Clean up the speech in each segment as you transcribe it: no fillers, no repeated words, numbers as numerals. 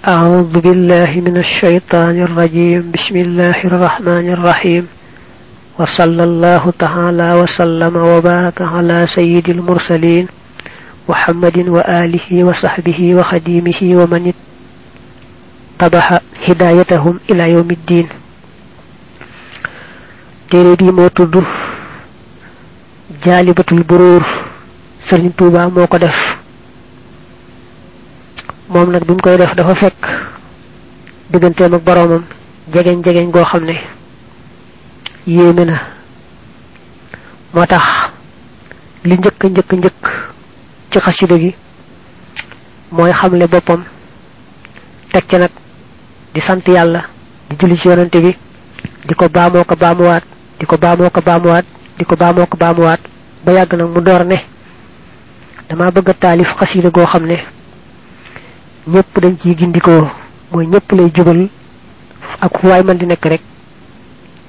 أعوذ بالله من الشيطان الرجيم. بسم الله الرحمن الرحيم. وصلى الله تعالى وسلم وبارك على سيد المرسلين محمد وآله وصحبه وخديمه ومن اتبع هدايتهم إلى يوم الدين. téere bi moo tudd jaalibatul buruur. Sëriñ Tuubaa moo ko def. moom nag bi mu koy def dafa fekk digganteem ak boroomam jegeñ goo xam ne yéeme na. moo tax li njëkk ci xasida gi mooy xamle boppam, teg ca nag di sant yàlla, di julli ci yonante bi, di ko baamoo ko baamuwaat, di ko baamoo ko baamuwaat, di ko baamoo ko baamuwaat ba yàgg nag mu door ne dama bëgg a taalif xasida goo xam ne ñëpp dañ ciy gindikoo, mooy ñëpp lay jubal ak waay man di nekk rek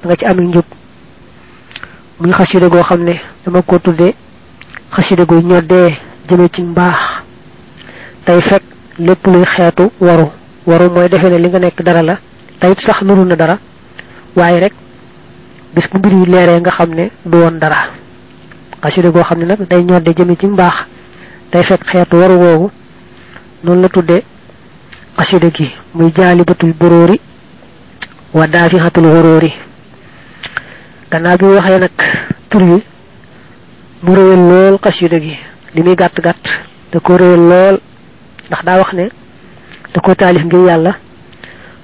da nga ci am njub. muy xasida goo xam ne dama ko tuddee xasida gu ñoddee jëme ci mbaax, tey fekk lépp luy xeetu waru mooy defe ne li nga nekk dara la, tey sax nuru na dara, waaye rek bis bu mbir yi leeree nga xam ne du woon dara. xasida goo xam ne nag day ñodde jëme ci mbaax, tey fekk xeetu waru woowu, noonu la tuddee xasida gi. muy jaalibatul buruuri wa daafihatul xuruuri. gannaaw bi waxee nag tur wi mu réyal lool xasida gi, li muy gàtt da ko réyal lool, ndax daa wax ne da ko taalif ngir yàlla,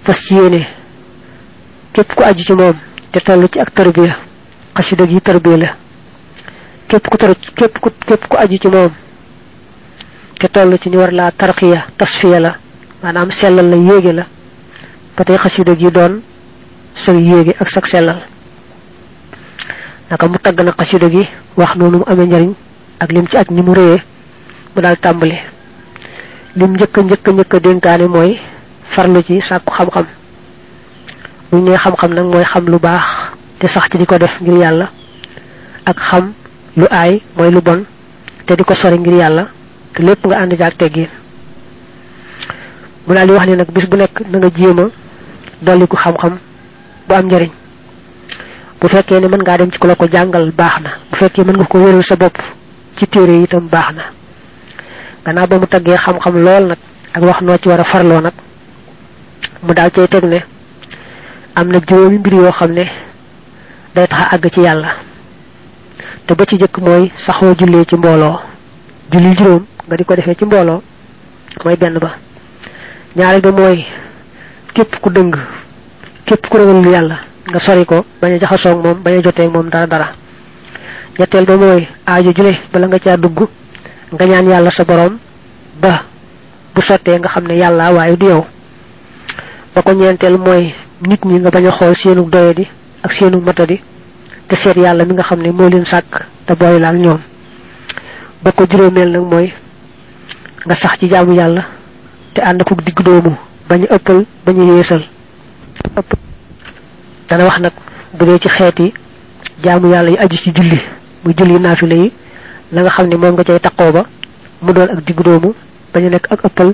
fas ci yéene képp ku aju ci moom te toll ci ak tarbiya, xasida gi tarbiya la. képp ku aju ci moom te toll ci ñu war laa tarqiya tasfiya la, maanaam sellal la, yéege la, ba tey xasida gi doon sa yéege ak sa sellal. naka mu tagg na xasida gi wax noonu mu amee njariñ ak lim ci aj ni mu réyee, mu daal tàmbali. lim njëkk a dénkaane mooy farlu ci sàkku xam-xam. buñ nee xam-xam nag mooy xam lu baax te sax ci di ko def ngir yàlla, ak xam lu aay mooy lu bon te di ko sori ngir yàlla, te lépp nga ànd jaak teggin. mu daal di wax ne nag bis bu nekk na nga jéem a dolliku xam-xam bu am njariñ. bu fekkee ne mën ngaa dem ci ku la ko jàngal baax na, bu fekkee mën nga ko wéral sa bopp ci téere yi itam baax na. gannaaw ba mu taggee xam-xam lool nag ak wax noo ci war a farloo nag, mu daal cay teg ne am na juróomi mbir yoo xam ne day tax a àgg ci yàlla. te ba ci jëkk mooy saxoo jullee ci mbooloo. julli juróom nga di ko defee ci mbooloo mooy benn ba. ñaareel ba mooy képp ku dëng, képp ku ragalul yàlla nga sori ko, bañ a jaxasoog moom, bañ a joteeg moom dara. ñetteel ba mooy aajo jule bala nga caa dugg nga ñaan yàlla sa boroom ba bu sottee nga xam ne yàlla waaye du yow. ba ko ñeenteel mooy nit ñi nga bañ a xool seenu doyadi ak seenu matadi, te seet yàlla mi nga xam ne moo leen sàkk te boole la ak ñoom. ba ko juróomeel nag mooy nga sax ci jaamu yàlla te ànd ko digg doomu, bañ a ëppal, bañ a yeesal. dana wax nag bu dee ci xeeti jaamu yàlla yi aju ci julli, muy julli naafila yi, la nga xam ne moom nga cay taqoo ba mu doon ak digg doomu, bañ a nekk ak ëppal,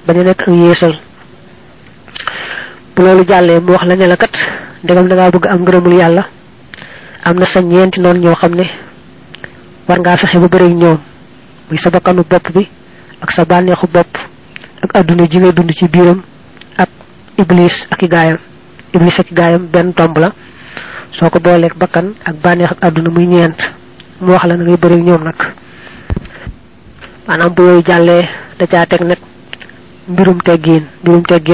bañ a nekk ak yeesal. bu loolu jàllee mu wax la ne la kat ndegam da ngaa bëgg am ngërëmul yàlla, am na sa ñeenti noonu ñoo xam ne war ngaa fexe ba bëreeg ñoom, muy sa bakkanu bopp bi ak sa bànneexu bopp ak adduna ji ngay dund ci biiram, ak iblis ak i gaayam benn tomb la. soo ko booleeg bakkan ak bànneex ak adduna muy ñeent, mu wax la na ngay bëreeg ñoom nag. maanaam bu yooyu jàllee da caa teg nag mbirum teggiin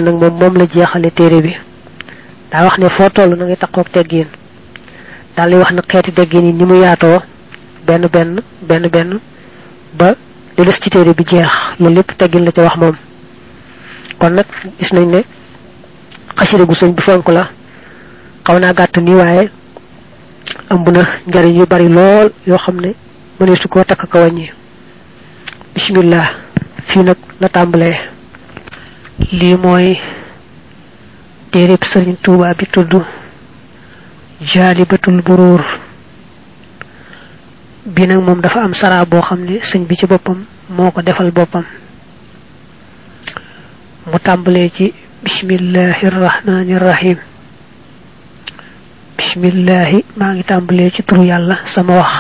nag moom la jeexale téere bi. daa wax ne foo toll na ngay takkook teggiin. daal di wax nag xeeti teggiin yi ni mu yaatoo benn ba li des ci téere bi jeex, loolu lépp teggin la ca wax moom. kon nag gis nañ ne xasida gu sëñ bi fonk la. xaw naa gàtt nii waaye ëmb na njariñ yu bari lool yoo xam ne mënees su koo takk ka wàññi. bismillah. fii nag la tàmbalee. lii mooy téereb Sëriñ Tuubaa bi tudd jaalibatul buruur. bi nag moom dafa am saraa boo xam ne sëñ bi ci boppam moo ko defal boppam. mu tàmbalee ci bismillahir rahmanir rahim. bismillahi maa ngi tàmbalee ci turu yàlla sama wax.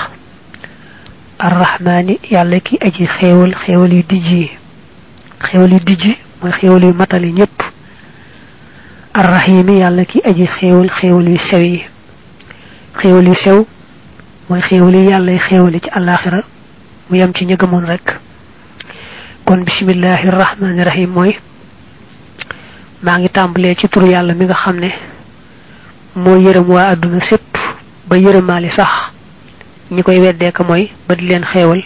arrahmaani yàlla ki aji xéewal xéewal yu dijji mooy xéewal yu matali ñépp. arrahimi yàlla ki aji xéewal xéewal yu sew yi. xéewal yu sew mooy xéewal yi yàllay xéewali ci àllaaxira mu yem ci ña gëmoon rek. kon bismillahi rahmaani rahim mooy maa ngi tàmbalee ci turu yàlla mi nga xam ne moo yërëm waa àdduna sépp ba yërëmaali sax ñi koy weddee ko mooy ba di leen xéewal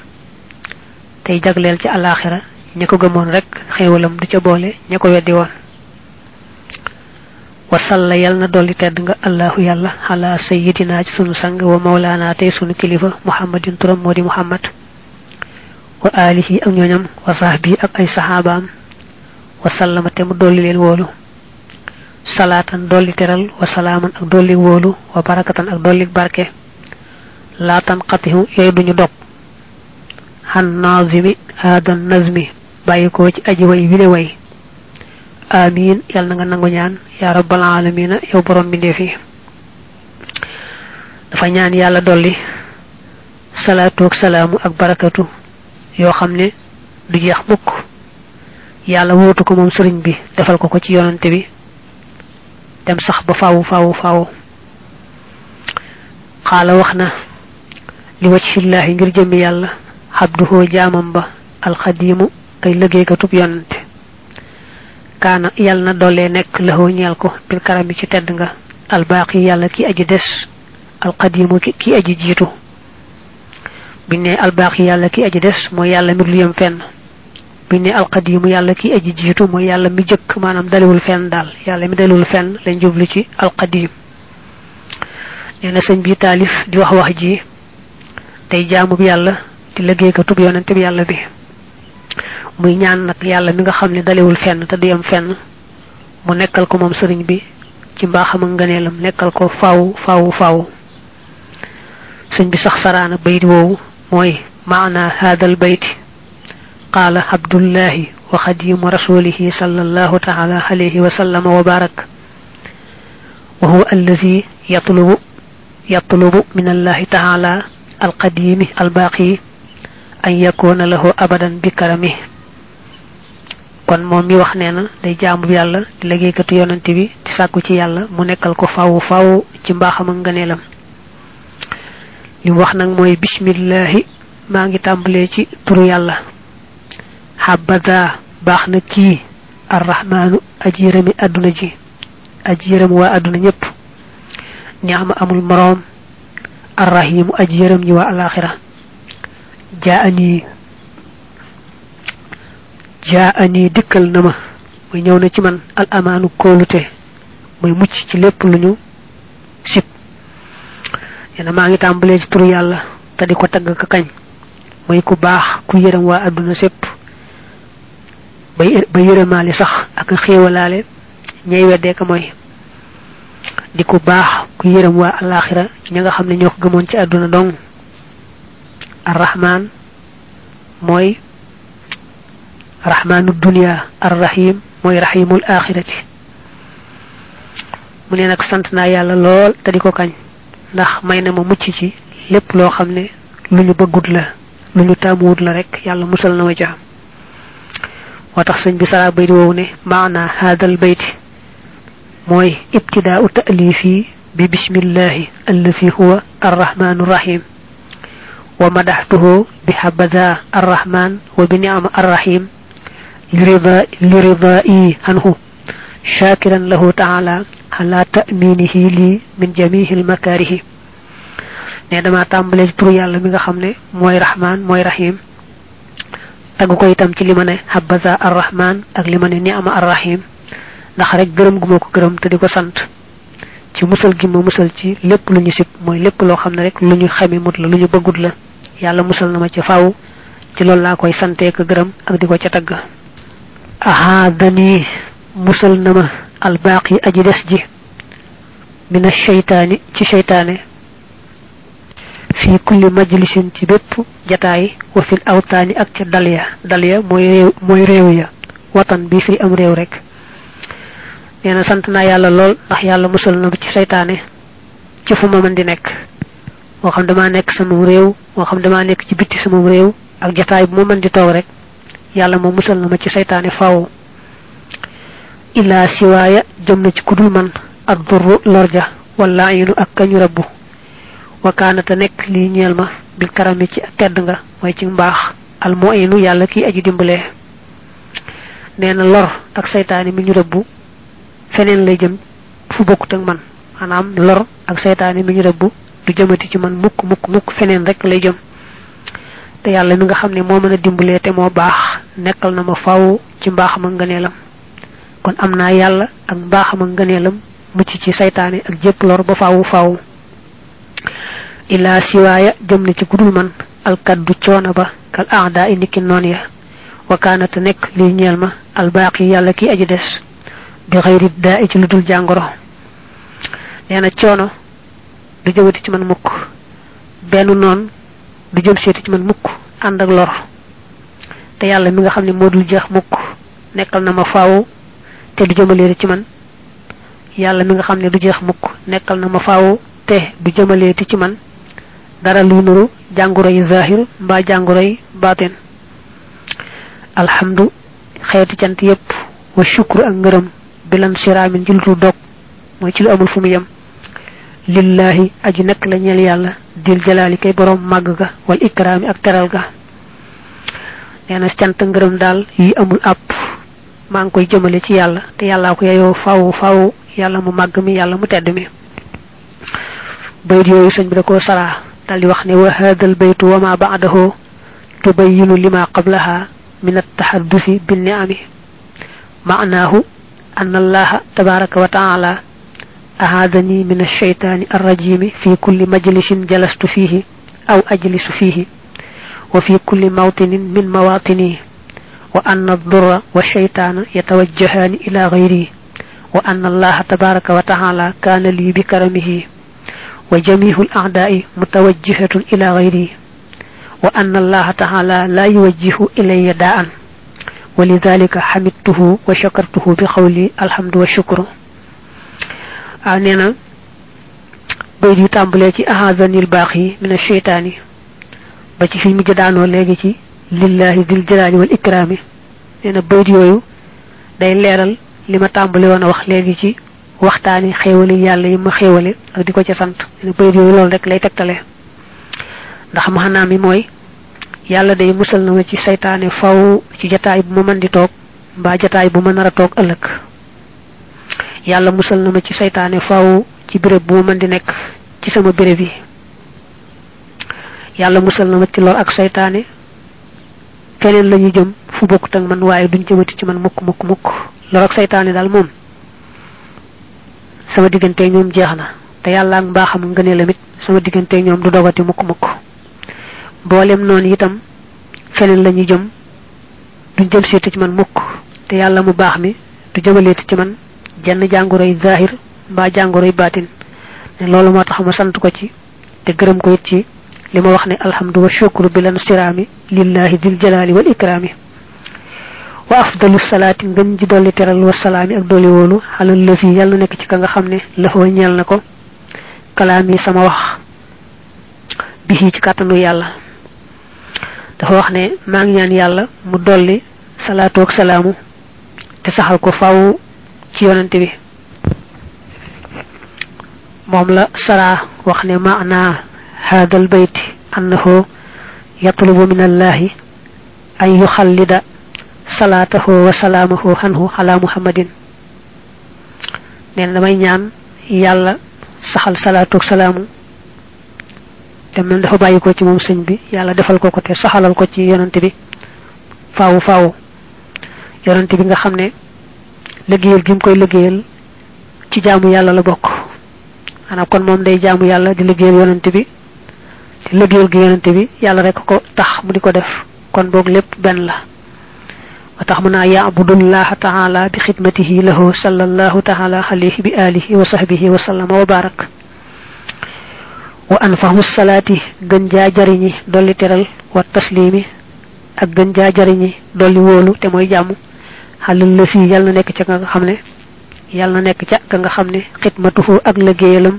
tey jagleel ci àllaaxira ña ko gëmoon rek xéewalam du ca boole ña ko weddi woon. wasalla yal na dolli tedd nga allahu yàlla ala sayyidina ci sunu sang wa mawlaana tey sunu kilifa muhammadin turam moo di muhammad wa alihi ak ñooñam wa sahbi ak ay saxaabaam wa sallama te mu dolli leen wóolu salaatan dolli teral wa salaaman ak dolli wóolu wa barakatan ak dolli barke laatan xatihu yooyu duñu dog xan nazimi haadan nazmi bàyyi ko ci aji way wile way amiin yal na nga nangu ñaan yaa rabbal aalamiina yow borom mbindeef yi. dafa ñaan yàlla dolli salaatu ak salaamu ak barakatu yoo xam ne du jeex mukk yàlla wóotu ko moom sëriñ bi defal ko ko ci yonante bi dem sax ba faawu xaala wax na li wajhillaahi ngir jëmmi yàlla abduhu jaamam ba alxadiimu kay liggéeykatub yonante kaana yàlla na dollee nekk laxoo ñeel ko bil karami ci tedd nga albaaqi yàlla ki aji des alxadiimu ki aji jiitu. biñ ne albaaqi yàlla ki aji des mooy yàlla mi lu yem fenn. biñ ne alxadiimu yàlla ki aji jiitu mooy yàlla mi jëkk maanaam daliwul fenn daal yàlla mi daliwul fenn lañ jublu ci alxadiim. nee na sëñ bi taalif di wax ji tey jaamu bi yàlla di liggéeykatub yonente bi yàlla bi muy ñaan nag yàlla mi nga xam ne daliwul fenn te du yem fenn mu nekkal ko moom sëriñ bi ci mbaaxam ak ngëneelam nekkal ko faaw. sëñ bi sax saraana bayit woowu mooy maana haadal bayti qaala abdullahi wa xadimu rasulihi sallallahu taala alayhi wa sallama wa barak wa huwa allazi yatlubu min allahi taala alqadimi albaaqi an yakuna lahu abadan bi karami. kon moom mi wax nee na day jaamu yàlla di liggéeykatu yonante bi di sàkku ci yàlla mu nekkal ko faaw ci mbaaxam ak ngëneelam. li mu wax nag mooy bismillahi maa ngi tàmbalee ci turu yàlla. habada baax na kii arrahmaanu aji yërëmi àdduna ji aji yërëm waa àdduna ñépp ni'ma amul moroom arrahimu aji yërëm ñi waa alaaxira jaani dikkal na ma muy ñëw na ci man al amaanu kóolute muy mucc ci lépp lu ñu sib. yéena maa ngi tàmbalee ci turu yàlla te di ko tagg ka kañ muy ku baax ku yërëm waa àdduna sépp ba yërëmaale sax ak xéewalaale ñay weddee ka mooy di ku baax ku yërëm waa alaaxira ña nga xam ne ñoo ko gëmoon ci àdduna dong. arrahman mooy rahmanu dunya arrahim mooy rahimul axirati. mu ne nag sant naa yàlla lool te di ko kañ ndax may na ma mucc ci lépp loo xam ne lu ñu bëggut la lu ñu taamuwut la rek yàlla musal na ma ca. moo tax sëñ bi sara bayti woowu ne maana haadal bayti mooy ibtidaau ta'lifi bi bismillahi allazi huwa arrahmanu rahim wa madaxtuhu bi habada arrahman wa bi ni'ma arrahim liridaa'i anhu shakiran lahu ta'ala ala ta'minihi li min jamihil makarihi. ne dama tàmbalee ci turu yàlla mi nga xam ne mooy rahman mooy rahim tagg ko itam ci li ma ne habada arrahman ak li ma ne ni'ma arrahim ndax rek gërëm gu ma ko gërëm te di ko sant ci musal gi ma musal ci lépp lu ñu sib mooy lépp loo xam ne rek lu ñu xame mut la lu ñu bëggut la yàlla musal na ma ci faaw ci loolu laa koy santee ko gërëm ak di ko ca tagg. ahaadani musal na ma albaaqi aji des ji mina sheytaani ci sheytaane fi kulli majlisin ci bépp jataay wa fil awtaani ak ca dalya mooy réew ya watan bi fi am réew rek neena sant na yàlla lool ndax yàlla musal na ci saytaane ci fu ma mën di nekk moo xam dama nekk sama réew moo xam dama nekk ci bitti sama réew ak jotaay bu ma mën di toog rek yàlla mo musal na ma ci saytaane faaw illa siwaaya jëm na ci kudul man ad-durru lorja wala ayinu ak kañu rabbu wa kaanata nekk li ñeel ma bil karami ci tedd nga mooy ci mbaax al mu'inu yàlla ki aji dimbale neena lor ak saytaane mi ñu rabbu feneen lay jëm fu bokkut ak man manam lor ak saytaane mi ñu rabbu du jëmati ci man mukk feneen rek lay jëm te yàlla mi nga xamne mo meuna dimbale te mo baax nekkal na ma faaw ci mbaaxam ak ngeeneelam kon amna yàlla ak mbaaxam ak ngeeneelam mucc ci saytaane ak jépp lor ba faaw ila siwaaya jëm na ci gudul man al kaddu coona ba kal aada iniki non ya wa kanat nek li ñeel ma al baqi yàlla ki aji des bi xeyri daa ci ludul jàngoro neena coono du jëwati ci man mukk benn noon du jëm seeti ci man mukk ànd ak lor te yàlla mi nga xam ne moo dul jeex mukk nekkal na ma faaw te du jëmaleeti ci man yàlla mi nga xam ne du jeex mukk nekkal na ma faaw te du jëmaleeti ci man dara lu nuru jàngoro yi zahir mbaa jàngoro yi baatin alhamdu xeeti cant yépp wa shukru ak ngërëm bilan siraamin ci lu dog mooy ci lu amul fu mu yem lillahi aji nekk la ñeel yàlla dil jalaali kay borom màgg ga wal ikraami ak teral ga neena cant ngërëm daal yi amul àpp maa ngi koy jëmale ci yàlla te yàlla ko yeyoo faaw yàlla mu màgg mi yàlla mu tedd mi bayit yooyu sëñ bi da koo saraa dal di wax ne wa hadal baytu wa ma ba'dahu tubayyinu lima qablaha min at-tahaddusi bin ni'ami ma'nahu anna allaha tabaraka wa ta'ala أهادني من الشيطان الرجيم في كل مجلس جلست فيه أو أجلس فيه وفي كل موطن من مواطني وأن الضر والشيطان يتوجهان إلى غيري وأن الله تبارك وتعالى كان لي بكرمه وجميع الأعداء متوجهة إلى غيري وأن الله تعالى لا يوجه إلي داء ولذلك حمدته وشكرته بقولي الحمد والشكر neena bay di tambale ci ahazanil baqi min ash-shaytani ba ci fi mu jëdaano legi ci lillahi dil jalali wal ikrami neena bay yoyu day leral lima tambale wona wax legi ci waxtani xewali yalla yi ma xewale ak diko ci sant neena bay yoyu lol rek lay tektale ndax mahana mi moy yalla day musal na ci shaytané faw ci jotaay bu mo man di tok ba jotaay bu ma nara tok ëlëk yàlla musal na ma ci saytaane faaw ci béréb bu ma mën di nekk ci sama béréb yi yàlla musal na ma ci lor ak saytaane feneen lañu jëm fu bokkut ak man waaye duñ jëmati ci man mukk lor ak saytaane daal moom sama diggante ñoom jeex na te yàlla ak mbaaxam ngëneelam it sama diggante ñoom du dogati mukk mboolem noonu itam feneen lañu jëm duñ jëm seeti ci man mukk te yàlla mu baax mi du jëmaleeti ci man jenn jàngoroy zahir mbaa jàngoroy baatin ne loolu moo tax ma sant ko ci te gërëm ko it ci li ma wax ne alhamdu wa shukru bilan sirami lillahi dil jalali wal ikrami wa afdalu salati ngën ji dolli teral wa salaami ak dolli wóolu xalal lëfi yàlla nekk ci ka nga xam ne laxoo ñeel na ko kalaami sama wax bihi ci kàttanu yàlla dafa wax ne maa ngi ñaan yàlla mu dolli salaatu ak salaamu te saxal ko faaw ci yonante bi mom la sara wax ne maana hadal bayt annahu yatlubu min allahi an yukhallida salatahu wa salamahu anhu ala muhammadin nen damay ñaan yalla saxal salatu ak salamu te mel dafa bayiko ci mom señ bi yalla defal ko ko te saxalal ko ci yonante bi faaw yonante bi nga xamne liggéeyal gi mu koy liggéeyal ci jaamu yàlla la bokk ana kon moom day jaamu yàlla di liggéeyal yonante bi di liggéeyal gi yonante bi yàlla rek ko tax mu di ko def kon boog lépp benn la wa tax mu naa ya'budullaha ta'ala bi xidmatihi lahu sallallahu ta'ala alayhi bi alihi wa sahbihi wa sallama wa barak wa anfahu salati gën jaa jariñi dolli teral wa taslimi ak gën jaa jariñi dolli wóolu te mooy jàmm halal la fi yalla nek ci nga xamne yalla nek ci ka nga xamne khidmatuhu ak liggéeyalam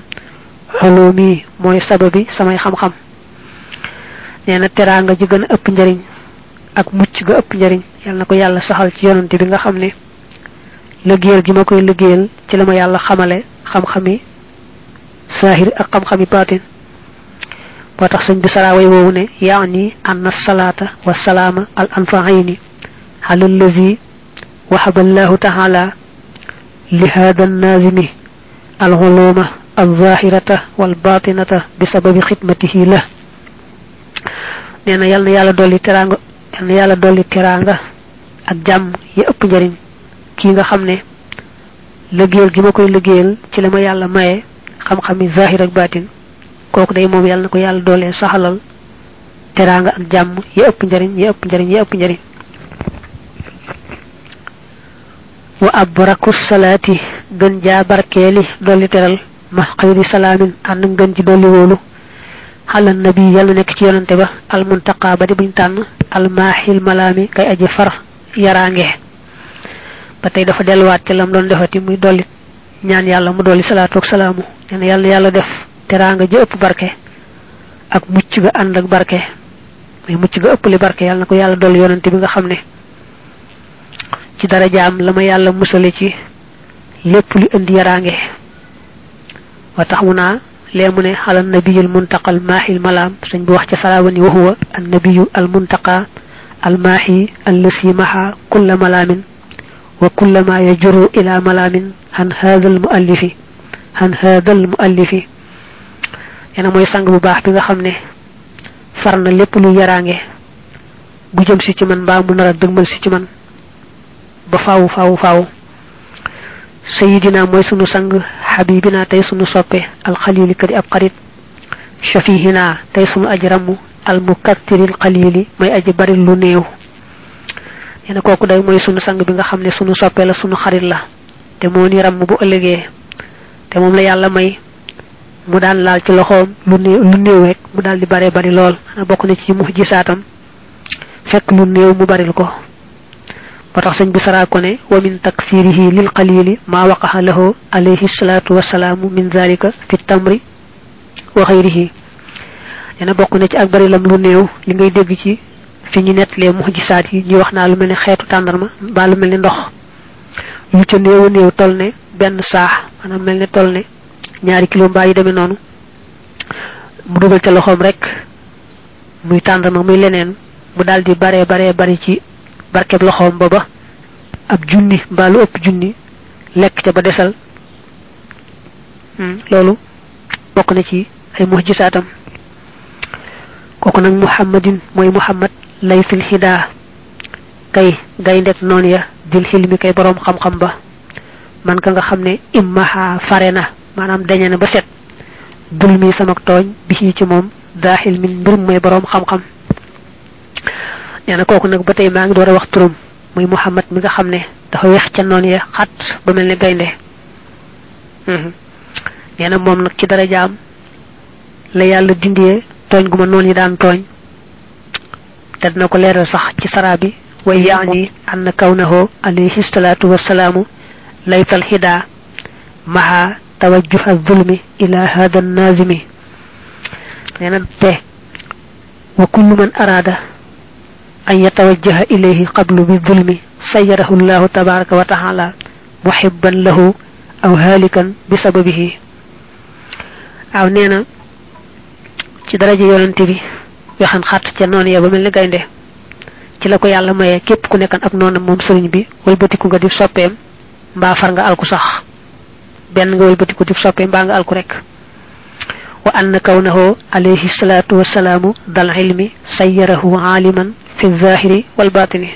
xoloomi mooy sababi samay xam-xam neena teranga ji gën a ëpp njariñ ak mucc ga ëpp njariñ yalla na ko yalla saxal ci yonante bi nga xamne liggéeyal gi ma koy liggéeyal ci lama yalla xamale xam-xami sahir ak xam-xami batin ba tax señ bi sara way wowu ne yaani anna salata wa salama al anfa'ini ala allazi wahaba Allah ta'ala li hada an-nazimi al-uluma al-zahirata wal batinata bi sababi khidmatihi la neena yalla doli teranga yalla doli teranga ak jam yi ëpp njariñ ki nga xamne liggéeyal gi ma koy liggéeyal ci lama yalla maye xam-xami zahir ak batin koku day mom yalla nako yalla dole saxalal teranga ak jam yi ëpp njariñ yi ëpp njariñ yi ëpp njariñ wa abraku salati gën ja barkeli doli teral ma khayri salamin and ngën ci doli wolu ala nabi yalla nek ci yonante ba al muntaqa ba di buñ tan al mahil malami kay aji far yarange batay dafa delu wat ci lam doon defati muy doli ñaan yalla mu doli salatu ak salamu ñaan yalla def teranga ji ëpp barke ak mucc ga and ak barke muy mucc ga ëpp li barke yalla nako yalla doli yonante bi nga xamne ci dara jaam lama yalla musale ci lepp li indi yarange wa taxuna lemune ala nabiyul muntaqal mahil malam señ bi wax ci salawani wa huwa an nabiyyu al muntaqa al mahi allasi maha kull malamin wa kull ma yajru ila malamin han hadha al muallifi yana moy sang bu baax bi nga xamne farna lepp lu yarange bu jëm ci man ba mu nara deugmal ci man ba faaw sayyidina moy sunu sang habibina tay sunu soppe al khalil kadi ab qarit shafihina tay sunu ajramu al mukattiril qalili may aji bari lu neew yana koku day moy sunu sang bi nga xamne sunu soppe la sunu xarit la te mo ni ram bu ëllëgé te mom la yalla may mu daan laal ci loxoom lu neew rek mu dal di bari lool ana bokku ni ci muhjisatam fekk lu neew mu bari ko motax señ bi sara ko ne wa min takfirihi lil qalil ma waqaha lahu alayhi salatu wassalamu min zalika fi tamri wa ghayrihi yana bokku na ci ak bari lam lu neew li ngay dégg ci fi ñu netlé muhjisat yi ñu wax na lu melni xéetu tandarma ba lu melni ndox lu ci neew tol ne ben saax manam melni tol ne ñaari kilo mba yi demé nonu mu dugal ci loxom rek muy tandarma muy leneen mu daldi bari ci barkeb loxom baba ab junni balu upp junni lek ca ba dessal lolu bokk na ci ay muhjisatam koku nak muhammadin moy muhammad laysul hida kay gayndek non ya dil hilmi kay borom xam xam ba man ka nga xamne immaha farena manam dañana ba set dulmi sama togn bi ci mom dahil min mbir moy borom xam xam yana koku nak batay ma ngi doora wax turum muy muhammad mi nga xamne dafa wex ca non ya xat ba melni gaynde yana mom nak ci dara jaam la yalla dindé togn guma non yi daan togn te dina ko leral sax ci sarabi wa yaani an kawnahu alayhi salatu wassalamu laytal hida maha توجه الظلم إلى هذا النازم وكل من أراد أن يتوجه إليه قبل بالظلم سيره الله تبارك وتعالى محبا له أو هالكا بسببه أو نينا ci daraja yonenti bi waxan xat ci non ya ba melni gaynde ci la ko yalla maye kep ku nekkan ak nonam mom serigne bi walbatiku nga di soppeem mba far nga alku sax ben nga walbatiku di soppe mba nga alku rek wa anna kawnahu alayhi salatu wassalamu dal ilmi sayyarahu aliman fi adh-dhahiri wal batini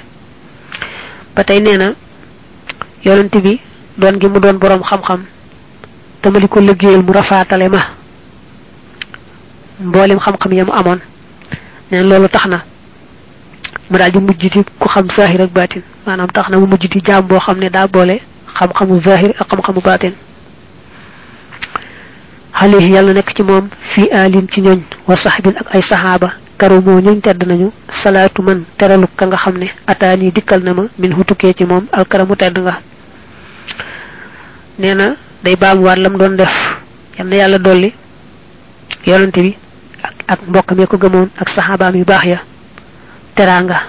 batay neena yonenti bi don gi mu don borom xam xam tamali ko liggéeyal mu rafaatale ma mbolim xam xam yam amon neen lolu taxna mu daldi mujjiti ku xam zahir ak batin manam taxna mu mujjiti jaam bo xamne da bolé xam xamu zahir ak xam xamu batin alayhi yalla nek ci mom fi alin ci ñoñ wa sahbin ak ay sahaba karumo ñu tedd nañu salatu man teralu ka nga xamne atani dikkal na ma min hutuke ci mom al karamu tedd nga neena day baam war lam doon def yalla yalla dolli yonante bi ak mbokam ya ko gëmoon ak sahabaam yu baax ya teranga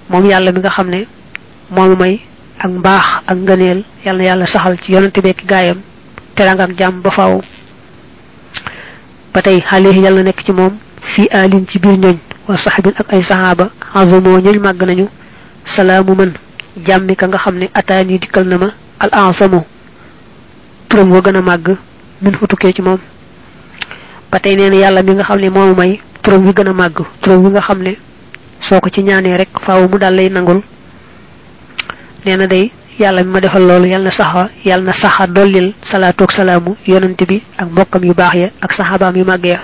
mom yalla mi nga xamne momu may ak mbaax ak ngëneel yalla yalla saxal ci yonante bi ak gaayam teranga ak jam ba faaw batay xalihi yalla nek ci mom fi alin ci bir ñoñ wa sahabin ak ay sahaba azumo ñoñ mag nañu salamu man jammi ka nga xamne atani dikal na ma al ansamu turam wo gëna mag min futuké ci mom batay neena yalla mi nga xamne momu may turam wi gëna mag turam wi nga xamne soko ci ñaané rek faaw mu dal lay nangul neena day yalla mi ma defal lolu yalla na saxa dolil salatu ak salamu yonent bi ak mbokam yu baax ya ak sahabaam yu mag ya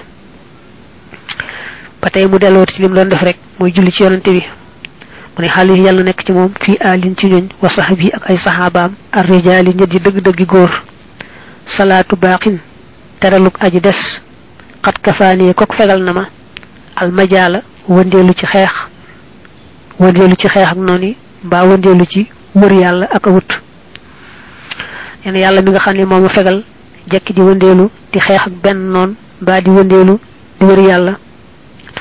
patay mu delo ci lim doon def rek moy julli ci yonent bi mune xali yalla nek ci mom fi alin ci ñun wa sahabi ak ay sahabaam ar rijali ñi di deug deug goor salatu baqin teraluk aji des qad kafani kok fegal nama al majala wondelu ci xex ak noni ba wondelu ci wër yalla ak wut ene yalla mi nga xamne moma fegal jekki di wondelu di xex ak ben non ba di wondelu di wër yalla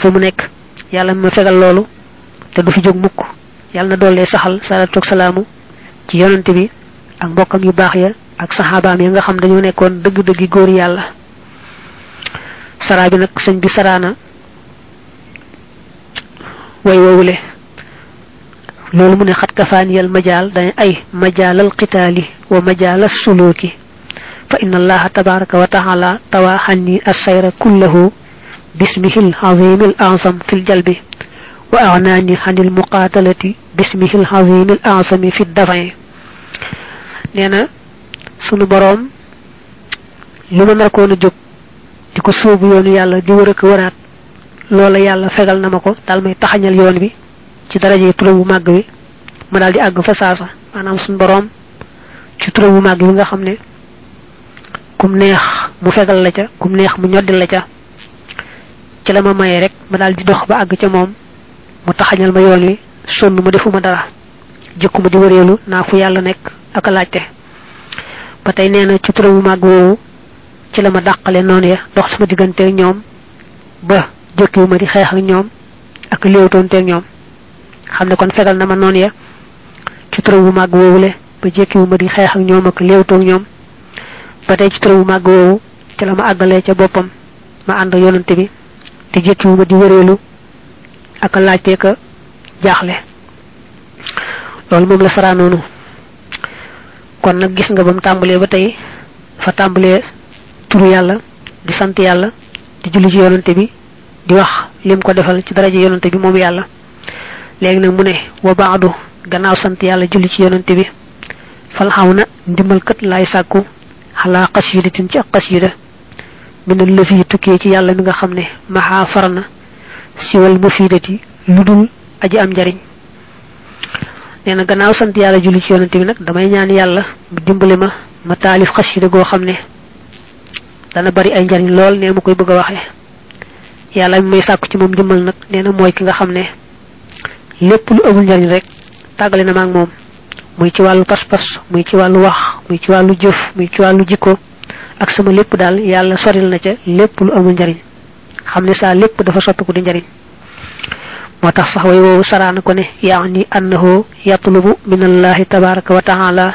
fa mu nek yalla ma fegal lolu te du fi jog mukk yalla na dolé saxal salatu ak salamu ci yonent bi ak mbokam yu bax ya ak sahabaam ya nga xam dañu nekkon deug deug goor yalla sara bi nak señ bi sarana way wowule lolu mu ne khat kafani al majal dañ ay majal al qitali wa majal as suluki fa inna allaha tabaaraka wa ta'ala tawahanni as-sayra kullahu باسمه العظيم الأعظم في الجلب وأغناني عن المقاتلة باسمه العظيم الأعظم في الدفع نينا سونو بروم لما نركون جوك ديكو سوب يون يالا دي ورك ورات لولا يالا فغال نمako dal may taxagnal yoon bi ci daraaje turu mag wi ma dal di ag fa saasa manam sun borom ci turu mag wi nga xamne kum neex mu fegal la ca kum neex mu ñoddil la ca ci lama maye rek ma dal di dox ba ag ca mom mu taxagnal ma yoon wi sonu ma defuma dara jikuma di wërelu na fu yalla nek ak laajte patay neena ci turu mag wo ci lama dakale non ya dox sama digante ak ñoom ba jokkiwuma di xex ak ñoom ak lewtonte ak ñoom xamne kon fegal na ma non ya ci turu mag woowule ba jekkiwuma di xex ak ñoom ak lewto ak ñoom patay ci turu mag woowu ci lama agale ca bopam ma and yonante bi te jekkiwuma di wërelu ak laajte ka jaxle lol mom la sara nonu kon nak gis nga bam tambale ba tay fa tambale turu yalla di sant yalla di julli ci yonante bi di wax lim ko defal ci daraja yonante bi mom yalla legi nak mu ne wa ba'du gannaaw sant yalla julli ci yonante bi fal hawna ndimal kat lay sakku ala qasidatin ci qasida min allazi tukke ci yalla mi nga xamne maha farna siwal mufidati ludul aji am jariñ neena gannaaw sant yalla julli ci yonante bi nak damay ñaan yalla mu dimbali ma talif qasida go xamne dana bari ay njariñ lool ne ma koy bëgg waxe yalla mi may sakku ci mom dimbal nak neena moy ki nga xamne lepp lu amul njariñ rek tagalé na ma ak mom muy ci walu pas-pas muy ci walu wax muy ci walu jëf muy ci walu jikko ak sama lepp dal yalla soril na ca lepp lu amul njariñ xamne sa lepp dafa soppiku di njariñ motax sax way wo sarana ko ne yaani annahu yatlubu min allahi tabaaraka wa ta'ala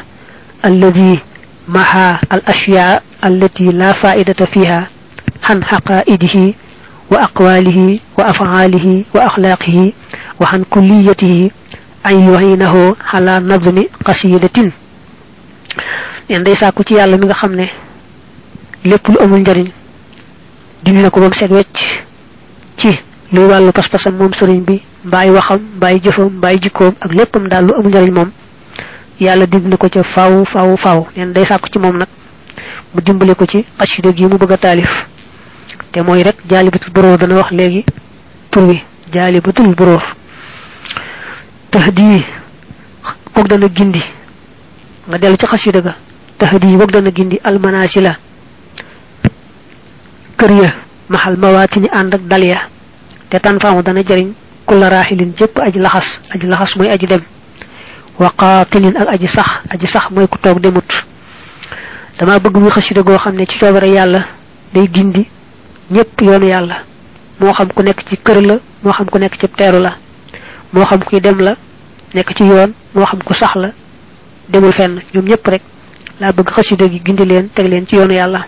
alladhi maha al ashya allati la fa'idata fiha han haqa'idihi wa aqwalihi wa af'alihi wa akhlaqihi wa han kulliyatihi ay yuhinahu ala nadmi qasidatin en day sakku ci yalla mi nga xamne lepp lu amul njariñ dindi nako bam set wecc ci lu walu pass passam mom serigne bi bay waxam bay jëfam bay jikkom ak leppam dal lu amul njariñ mom yalla dindi nako ci faaw en day sakku ci mom nak mu dimbale ko ci qasida gi mu bëgg talif te moy rek jalibatul burur dana wax legi tur wi jalibatul burur tahdi kok dana gindi nga delu ci qasida ga tahdi kok dana gindi al manasila kër ya mahal mawatini and ak dalya te tan faamu dana jariñ kul rahilin jep aji laxas moy aji dem wa qatilin ak aji sax moy ku tok demut dama bëgg mu xassida go xamne ci coobare yalla day gindi ñepp yoonu yalla mo xam ku nekk ci kër la mo xam ku nekk ci teeru la mo xam kuy dem la nekk ci yoon mo xam ku sax la demul fenn ñoom ñepp rek la bëgg xassida gi gindi leen teg leen ci yoonu yalla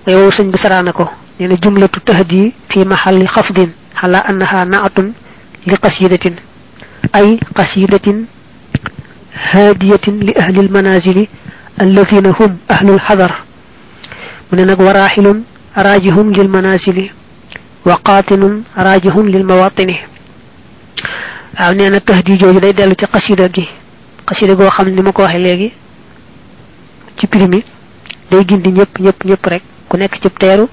way wo señ bi sarana ko neena jumlatu tahdi fi mahalli khafdin ala annaha na'atun li qasidatin ay qasidatin hadiyatin li ahli al manazili الذين هم أهل الحذر من نك وراحل راجهم للمنازل وقاتل راجهم للمواطن أنا تهدي جوج داي دلو ci قصيدة gi قصيدة go xamni mako waxe legi ci primi day gindi ñepp rek ku nekk ci teeru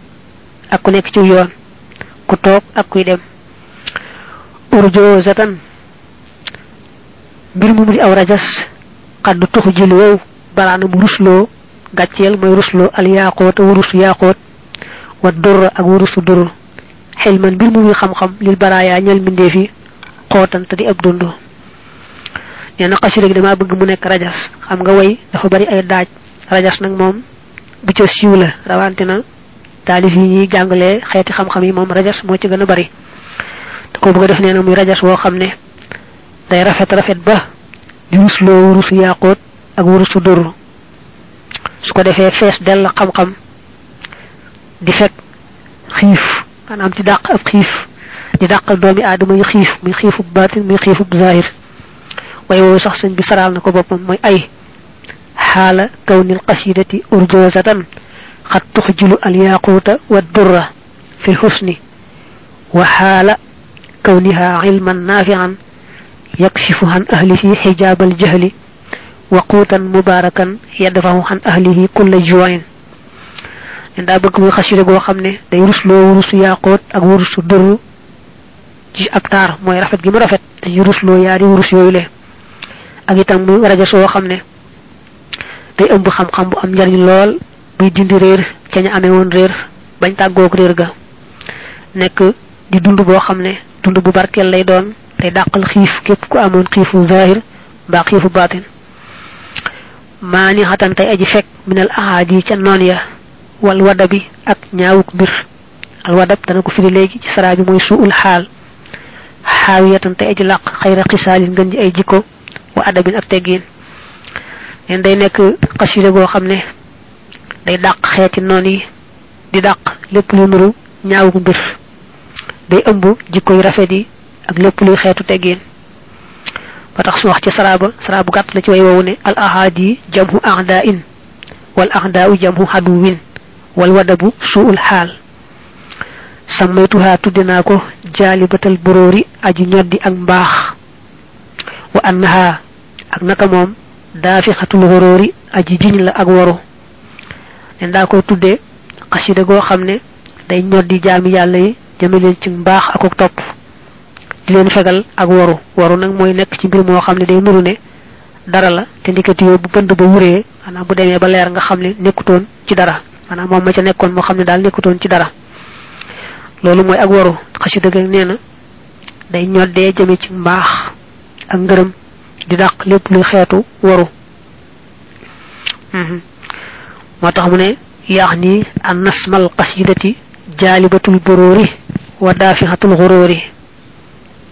ak ku nekk ci yoon ku tok ak kuy dem urjo zatan mbir mu di aw rajas qad tukhjil wow balana mu ruslo gatchel moy ruslo al yaqut wurus yaqut wa dur ak wurusu dur hilman bir mu xam xam lil baraya ñal minde fi xotan te di ab dundu neena qasida gi dama bëgg mu nek rajas xam nga way dafa bari ay daaj rajas nak mom bu ci siiw la rawantina talif yi ñi jangale xéeti xam xam yi mom rajas mo ci gëna bari da ko bëgg def neena muy rajas wo xamne day rafet ba di ruslo wurusu yaqut ak wurusu dur su ko defé fess del xam xam di fek xif manam ci dak ak xif di dakal doomi adama yu xif muy xifu batin muy xifu zahir way wo sax señ bi saral nako bopam moy ay hala kawnil qasidati urjuzatan qad tukhjilu al yaquta wad durra fi husni wa hala kawniha ilman nafi'an yakshifu an ahlihi hijab al jahli وقوتا مباركا يدفع عن أهله كل جوعين nda bëgg muy xassida go xamne day ruslo wurusu yaqut ak wurusu dur ci aktar moy rafet gi mu rafet day ruslo yaari wurus yoyu le ak itam muy raja so xamne day ëmb xam xam bu am njariñ lool buy dindi reer ci ñu amé won reer bañ tagok reer ga nek di dund bo xamne dund bu barkel lay doon day daqal xif kep ku amon xifu zahir ba xifu batin mani hatan tay aji fek min al ahadi ca non ya wal wadabi ak ñaawuk bir al wadab dana ko firi legi ci sarabi moy suul hal hawiyatan tay aji laq khayra qisal ngeen ji ay jikko wa adabin ak teggin en day nek qasida go xamne day dak xéti non yi di dak lepp lu nuru ñaawuk bir day ëmb jikko yu rafet yi ak lepp lu xétu teggin fatax su wax ci sarabu gatt la ci way wowu ne al ahadi jamhu a'da'in wal a'da'u jamhu haduwin wal wadabu su'ul hal samaytuha tudina ko jalibatal bururi aji ñoddi ak mbax wa annaha ak naka mom dafihatul ghururi aji jiñ la ak waru nda ko tuddé qasida go xamne day ñoddi jaami yalla yi jëmele ci mbax ak top di len fegal ak waru nak moy nek ci mbir mo xamne day nuru ne dara la te ndikati yo bu bënd ba wuré ana bu démé ba leer nga xamne nekuton ci dara ana mom ma ca nekkon mo xamne dal nekuton ci dara lolu moy ak waru xasida ga neena day ñoddé jëme ci mbax ak ngeureum di dak lepp lu xétu waru motax mu ne yaghni an nasmal qasidati jalibatul bururi wa dafihatul ghururi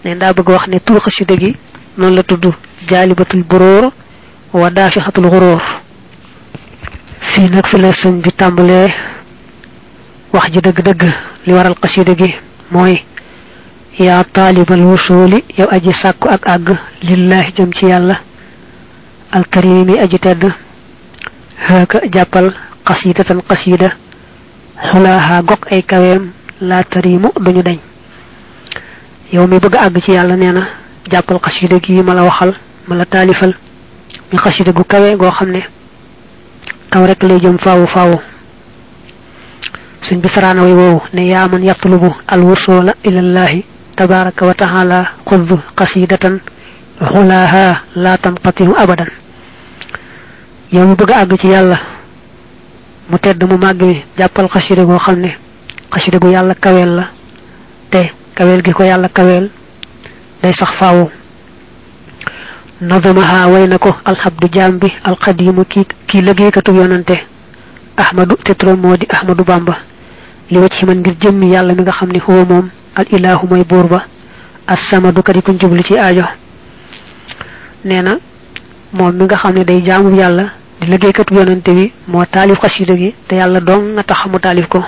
ne nda bëgg wax ne tur xasida gi non la tuddu jalibatul burur wa dafihatul ghurur fi nak fi la señ bi tambalé wax ji deug deug li waral qasida gi moy ya talibal wusuli yow aji sakku ak ag lillahi jëm ci yalla al karimi aji tedd haka jappal qasidatan qasida hulaha gok ay kawem la tarimu duñu dañ yow mi bëgg ag ci yalla neena jappal qasida gi mala waxal mala talifal mi qasida gu kawe go xamne kaw rek lay jëm faawu سن بسرانا ويوو نيا من يطلب الوصول إلى الله تبارك وتعالى خذ قصيدة غلاها لا تنقطع أبدا يوم بغا أغتي يالا متد مماغي جابال قصيدة غو خلني قصيدة غو يالا كويل لا تي kawel gi ko yàlla kawel day sax faawu nazamaha waynako alhabdu jambi alqadimu ki liggéeykatu yonante ahmadu tetro modi ahmadu bamba li wacc man ngir jëmmi yàlla mi nga xamni huwa mom al ilahu moy buur ba as-samadu kadi ko jubli ci aajo neena mom mi nga xamni day jaamu yàlla di liggéeykatu yonante bi moo taalif xasida gi te yàlla dong nga tax mu taalif ko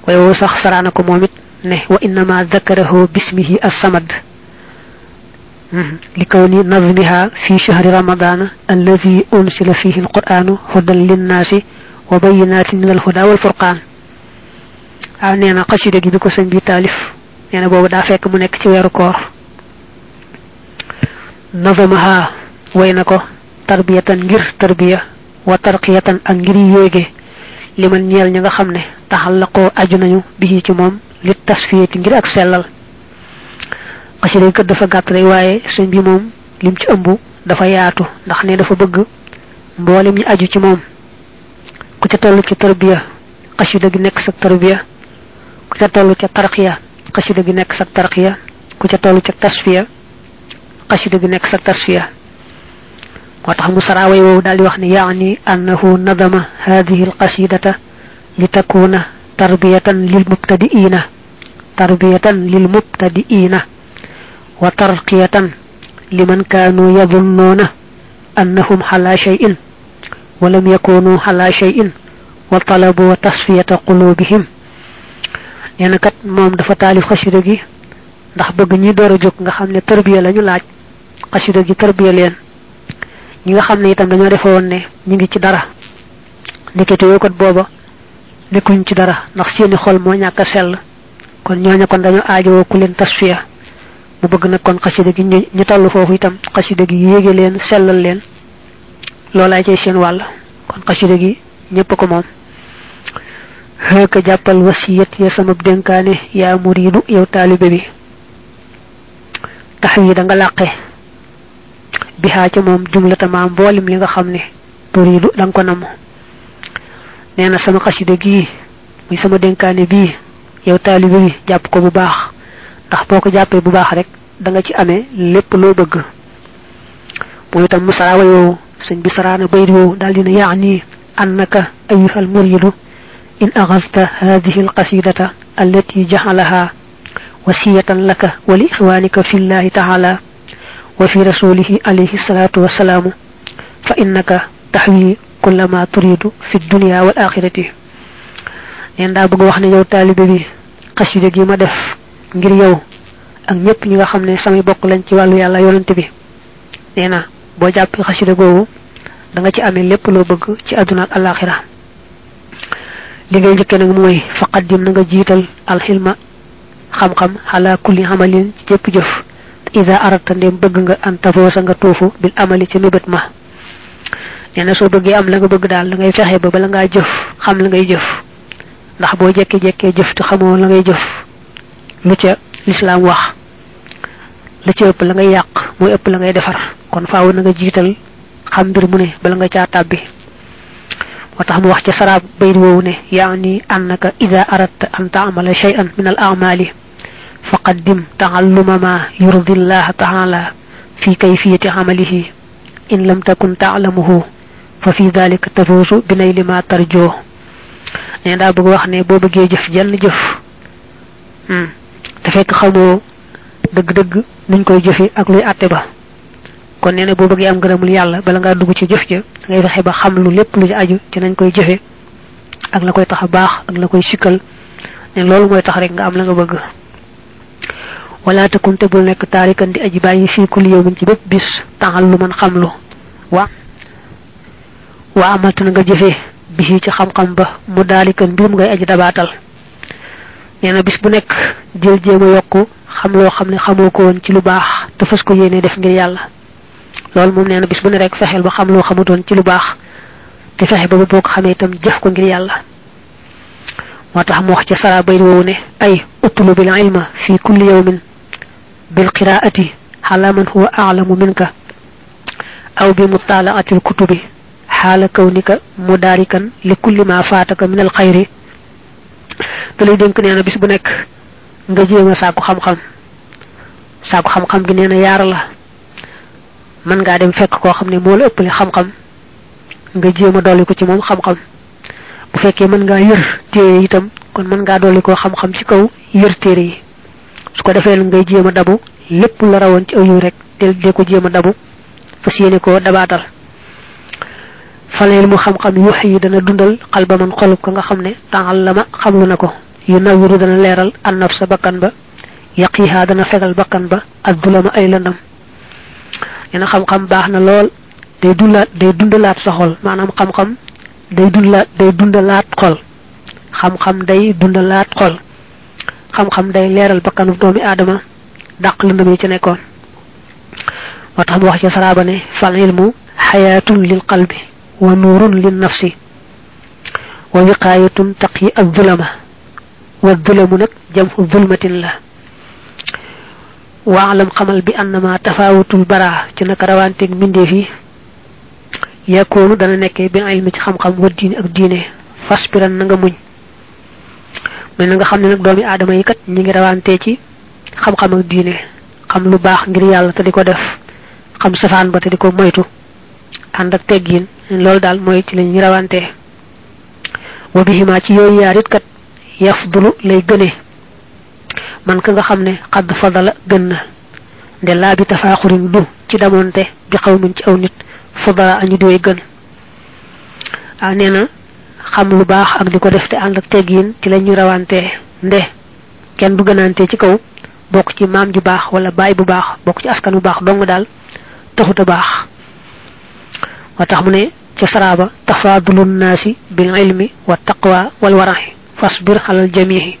wayo sax sarana ko momit ne wa inma dhakarahu bismihi as-samad لكون نظمها في شهر رمضان الذي أنزل فيه القرآن هدى للناس وبينات من الهدى والفرقان أنا قصيدة بكو سنبي تالف يعني بابا دا فيك مو نيك سي ويرو كور نظمها وينكو تربية غير تربية وترقية غير ييغي لمن نيل ñinga xamne taxallaqo aju nañu bi ci mom li tasfiyati ngir ak selal xasida ko dafa gatt rek waye señ bi mom lim ci ëmbu dafa yaatu ndax ne dafa bëgg mbolim ñi aju ci mom ku ca tollu ci tarbiya xasida gi nek sa tarbiya ku ca tollu ci tarqiya xasida gi nek sa tarqiya ku ca tollu ci tasfiya xasida gi nek sa tasfiya motax mu saraway wo daldi wax ni yaani annahu nadama hadhihi alqasidata litakuna tarbiyatan lilmubtadi'ina وترقية لمن كانوا يظنون أنهم على شيء ولم يكونوا على شيء وطلبوا تصفية قلوبهم يعني كات موم دا فا تالف خسيده gi ndax bëgg ñi doora jóg nga xamne tarbiya lañu laaj xasida gi tarbiya leen ñi nga xamne itam dañoo defoon ne ñi ngi ci dara ndekete yo kat booba nekkuñ ci dara ndax seeni xol moo ñàkk sell kon ñooña kon dañoo aajowoo ku leen tasfiya mu bëgg nak kon xasida gi ñu tollu fofu itam xasida gi yéege leen sellal leen loolaay ci seen wàll kon xasida gi ñépp ko moom haka jàppal wasiyat ya sama dénkaane yaa muridu yow taalibe bi tax yi da nga làqe bihaa ca moom jumlata ma mboolim li nga xam ne turidu da nga ko namu nee na sama xasida gi muy sama dénkaane bii yow taalibe bi jàpp ko bu baax ndax boko jappé bu baax rek da nga ci amé lépp lo bëgg moy tam musara wayo señ bi sarana bayri wo dal dina yaani annaka ayyuha al-muridu in aghadta hadhihi al-qasidata allati ja'alaha wasiyatan laka wa li ikhwanika fi Allah ta'ala wa fi rasulihi alayhi salatu wa salam fa innaka tahwi kullama turidu fi ad-dunya wal akhirati nda bëgg wax ne yow talibé bi qasida gi ma def ngir yow ak ñepp ñi nga xamne samay bokk lañ ci walu yalla yonent bi neena bo japp xasida gogu da nga ci amé lepp lo bëgg ci aduna ak alakhirah li ngay jëkke nak moy faqaddim nga jital alhilma xam xam ala kulli amalin jëpp jëf iza arata ndem bëgg nga an tafoosa nga tofu bil amali ci mebet ma neena so bëggé am la nga bëgg dal da ngay fexé ba bala nga jëf xam la ngay jëf ndax bo jekki jëf te xamoo la ngay jëf lu ca l'islam wax la ci ëpp la ngay yàq moy ëpp la ngay defar kon faaw na nga jiital xam mbir mu ne bala nga caa tàbbi motax mu wax ci sarab bayri woowu ne yaani annaka idha aradta an ta'mala shay'an min al-a'mali faqaddim ta'alluma ma yurdi Allah ta'ala fi kayfiyati 'amalihi in lam takun ta'lamuhu fa fi dhalika tafuzu bi nayli ma tarju ne da bëgg wax ne bo bëggee jëf jenn jëf te fekk xamoo dëgg-dëgg nuñ koy jëfé ak luy atté ba kon néna bo bëggé am gëramul yalla bala nga dugg ci jëf ja ngay fexé ba xam lu lépp lu ci aju ci nañ koy jëfé ak la koy taxa baax ak la koy sikkal né loolu moy tax rek nga am la nga bëgg wala takun tabul nek tarikan di aji bayyi fi kulli yawmin ci bépp bis ta'alluman xamlu wa amalta nga jëfé bi ci xam-xam ba mu dalikan birum ngay aji dabatal neena bis bu nek jël jéema yokku xam lo xamne xamoko won ci lu baax te fas ko yene def ngir yalla lol mom neena bis bu ne rek fexel ba xam lo xamuton ci lu baax te fexe ba bok xamé tam jëf ko ngir yalla motax mu wax ci sara bay wo ne ay utlu bil ilma fi kulli yawmin bil qira'ati ala man huwa a'lamu minka aw bi mutala'ati al kutubi hala kawnika mudarikan li kulli ma fataka min al khayri te lay denk neena bis bu nek nga jéema sàkku xam-xam gi neena yaar la man nga dem fekk koo xam ne moo la ëppale xam-xam nga jéema dolli ko ci moom xam-xam bu fekkee mën ngaa yër téere itam kon mën ngaa dolli koo xam-xam ci kaw yër téere yi su ko defee ngay jéema dabu lépp la rawoon ci aw rek de ko jéema dabu fas yéene koo dabaatal faleel mu xam-xam yuux yi dana dundal xalba man xolub ka nga xam ne ta'allama xamlu na ko yu nawiru dana leeral an nafsa bakkan ba yaqiha dana fegal bakkan ba addulama ay lëndam yana xam-xam baax na lool day dundalaat sa xol maanaam xam-xam day dundalaat xol xam-xam day dundalaat xol xam-xam day leeral bakkanu doomi aadama dàq lëndam yi ci nekkoon moo tax mu wax ci saraba ne fal ilmu xayaatun lil qalbi wa nuurun lin nafsi wa wiqaayatun taqi ad-zulama wa dhulamu nag jam'u dhulmatin la waalam xamal bi annama tafawutul bara ci naka rawanteeg mbindeef yi yakoonu dana nekkee bi ilmi ci xam-xam wa diine ak diine fasbiran na nga muñ mais na nga xam ne nag doomi aadama yi kat ñi ngi rawantee ci xam-xam ak diine xam lu baax ngir yàlla te di ko def xam safaan ba te di ko moytu ànd ak teggiin loolu daal mooy ci lañuy rawantee wa bihima ci yooyu yaarit kat yafdulu lay gëne man ka nga xam ne xadd fadala gën na nde laa bi tafaaxurin du ci damonte bi xaw min ci aw nit fadala añu diwee gën nee na xam lu baax ak di ko def te ànd ak teggiin ci lañuy rawantee nde kenn du gënante ci kaw bokk ci maam ju baax wala baay bu baax bokk ci askan bu baax dong daal taxuta baax wa tax mu ne ci saraba tafadulun nasi bil ilmi wa taqwa wal warahi fasbir halal jamihi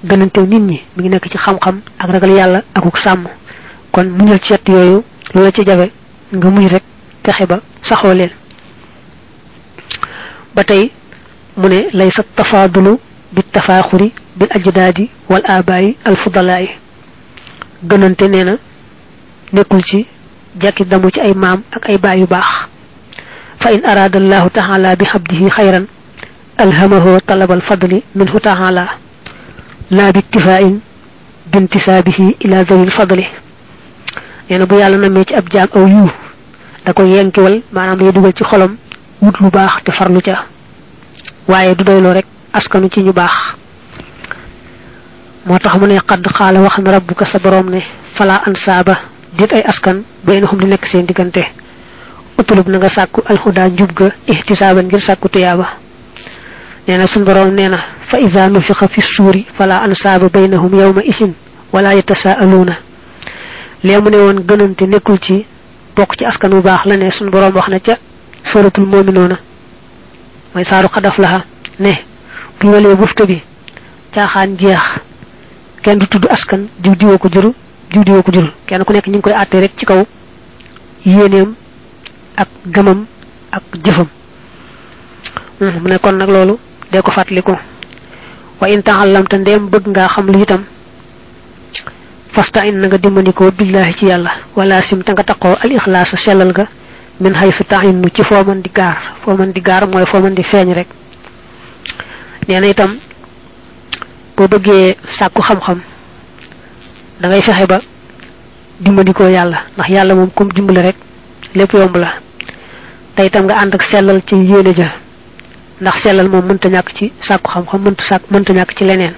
gënante nit ñi mi ngi nekk ci xam-xam ak ragal yàlla akuk sàmm kon muñal ci yett yooyu lu la ci jafe nga muñ rek fexe ba saxoo leen ba tey mu ne laysa tafadulu bit tafaaxuri bil ajdaadi wal abaay al fudalaay gënante nee na nekkul ci jekki damu ci ay maam ak ay baay yu baax fa in araada allahu taala bi xabdihi xayran alhamahu talabal fadli minhu taala laa bi iktifaain bintisaabihi ila zawil fadli nee na bu yàlla namee ci ab jaam aw yiw da ko yenkiwal maanaam day dugal ci xolam wut lu baax te farlu ca waaye du doyloo rek askanu ci ñu baax moo tax mu ne xadd xaala wax na rabbuka sa boroom ne fala ansaaba dit ay askan baynahum di nekk seen diggante utulub na nga sàkku alxudaa njub ga ihtisaaban ngir sàkku tuyaaba nee na suñ boroom nee na fa iza nufixa fi suuri fala ansaaba baynahum yawma isin wala yatasaaluuna lee mu ne woon gënante nekkul ci bokk ci askan bu baax la ne suñ boroom wax na ca suratul mu'minuuna mooy saaru xadaf laxa ne bu walee bufta bi caaxaan jeex kenn du tudd askan diw diwoo ko juru kenn ku nekk ñu ngi koy àtte rek ci kaw yéeneem ak gëmam ak jëfam mu ne kon nag loolu dee ko fàttaliku wa in ta'allamta ndéem bëgg ngaa xam lu itam fasta'in na nga dimbandikoo billahi ci yàlla wala sim ta nga taqoo al ixlaasa sellal ga min haythu ta'innu ci foo mën di gaar mooy foo mën di feeñ rek nee na itam boo bëggee sàkku xam-xam da ngay fexe ba dimbandikoo yàlla ndax yàlla moom comme dimbale rek lépp yomb la te itam nga ànd ak sellal ci yéene ja ndax sellal moom mënta ñàkk ci sàkku xam-xam mënta ñàkk ci leneen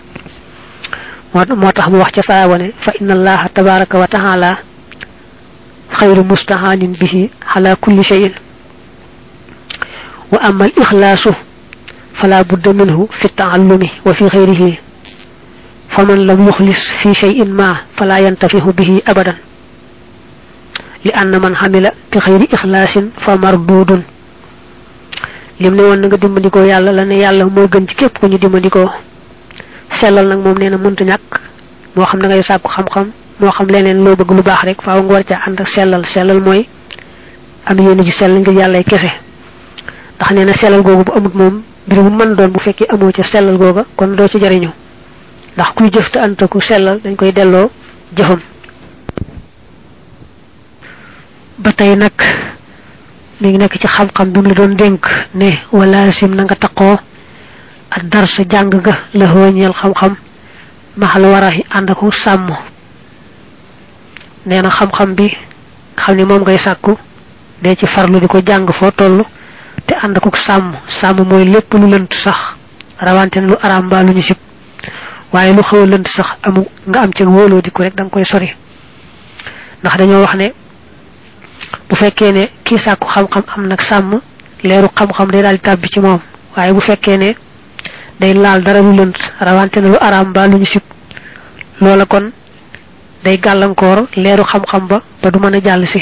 moo tax mu wax ca saaba ne fa inna allaha tabaraka wa taala xayru mustahanin bihi ala kulli shay'in wa amma al ixlaasu fala budda minhu fi taallumi wa fi xayrihi faman lam yuxlis fi shay'in ma fala yantafihu bihi abadan li anna man xamila bi xayri ixlaasin fa mardudun lim ne woon na nga dimbandikoo yàlla la ne yàlla moo gën ci képp ku ñu dimbandikoo sellal nag moom nee na mënta ñàkk moo xam da ngay sàkku xam-xam moo xam leneen loo bëgg lu baax rek faaw nga war ca ànd ak sellal mooy am yéene ju sell ngir yàllay kese ndax nee na sellal googu bu amut moom mbir mu mën doon bu fekkee amoo ca sellal googa kon doo ci jariñu ndax kuy jëf te ànd ku sellal dañ koy delloo jëfam ba tey nag mi ngi nekk ci xam-xam bi mu la doon dénk ne wala sim na nga taqoo ak dar sa jàng ga la ñeel xam-xam mahal warahi andaku sam neena xam-xam bi xamni mom ngay sakku de ci farlu diko jang fo tollu te andaku sam moy lepp lu leunt sax rawante lu aram ba lu ñu sip waye lu xaw leunt sax amu nga am ci wolo diko rek dang koy sori ndax dañoo wax ne bu fekkee ne ki sakku xam-xam am nak sam leeru xam-xam day dal tabbi ci mom waye bu fekkee ne day laal dara lu leunt rawante lu aram ba lu ñu sip lola kon day galankor leeru xam-xam ba du mëna jall ci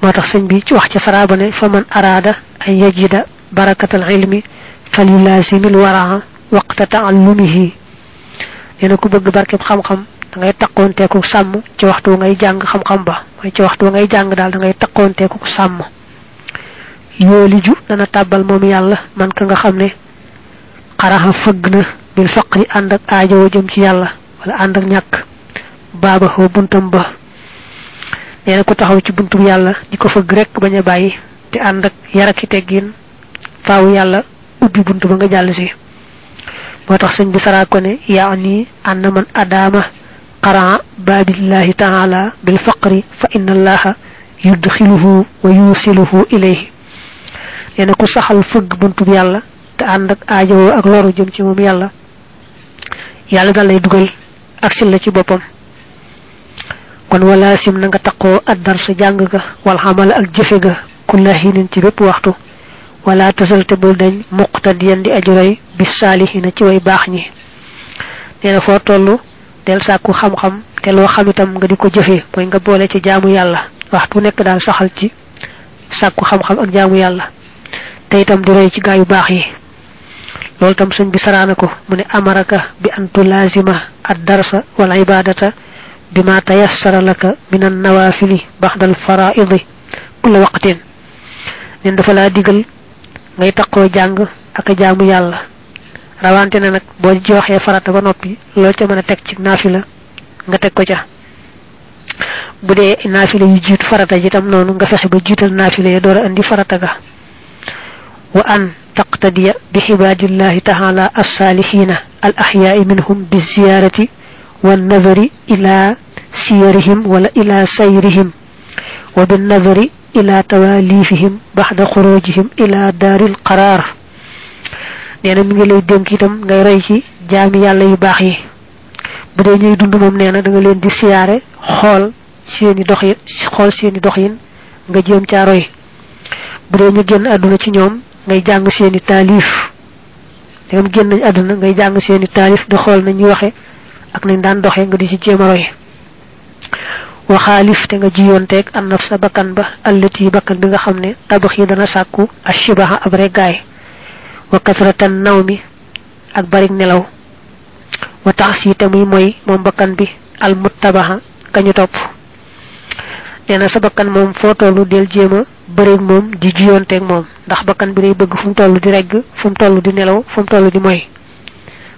motax señ bi ci wax ci saraba ne faman arada ay yajida barakatal ilmi falyulazimil wara'a waqta ta'allumihi ene ku bëgg barkeb xam-xam da ngay takkonté ku sam ci waxtu ngay jang xam-xam ba moy ci waxtu ngay jang dal da ngay takkonté ku sam yoliju dana tabal mom yalla man ka nga xamne qaraha fegna bil faqri andak aajo jëm ci yalla wala andak ñak baba ho buntam ba neena ku taxaw ci buntu yalla diko feug rek baña bayyi te andak yaraki teggin faaw yalla ubbi buntu ba nga jall ci motax señ bi sara ko ne yaani anna man adama qara babillahi ta'ala bil faqri fa inna allaha yudkhiluhu wa yusiluhu ilayhi neena ku saxal feug buntu yalla te andak aajo ak loru jëm ci mom yalla yalla dal lay dugal ak sil la ci bopam kon wala sim na nga takko ad-dar sa jang ga wal hamal ak jëfe ga kullahinin ci bepp waxtu wala tasalte bul dañ muqtadiyan di ajuray bis salihin ci way bax ñi neena fo tollu del sakku xam xam te lo xam itam nga diko jëfe moy nga boole ci jaamu yalla waxtu nek dal saxal ci sakku xam xam ak jaamu yalla te itam di roy ci gaay yu bax yi lol tam señ bi sarana ko mune amaraka bi antu lazima ad-darsa wal ibadata bima tayassara laka min an-nawafil ba'da al-fara'id kull waqtin nen dafa la digal ngay takko jang ak jaamu yalla rawante na nak bo joxe farata ba nopi lo ca mëna tek ci nafila nga tek ko ca budé nafila yu jitu farata ji tam nonu nga fexé ba jital nafila ya doora andi farata ga wa an taqtadiya bi ibadillahi ta'ala as-salihin al-ahya'i minhum bi ziyarati wan nazari ila siyarihim wala ila sayrihim wa bin nazari ila tawalifihim ba'da khurujihim ila daril qarar neena mi ngi lay denk itam ngay ray ci jaami yalla yu bax yi bu de ñuy dund mom neena da nga leen di siaré xol seeni doxin nga jëm ca roy bu de ñu genn aduna ci ñoom ngay jang seeni talif dem genn nañ aduna ngay jang seeni talif di xol nañu waxe ak nañ daan doxé nga di ci jema roy wa khalif te nga jiyontek an nafsa bakan ba allati bakan bi nga xamne tabakhi dana sakku ashibaha abre gaay wa kasratan nawmi ak barik nelaw wa ta'sita muy moy mom bakan bi al muttabaha kañu top neena sa bakan mom fo tollu del jema bari ak mom di jiyontek mom ndax bakan bi day bëgg fum tollu di regg fum tollu di nelaw fum tollu di moy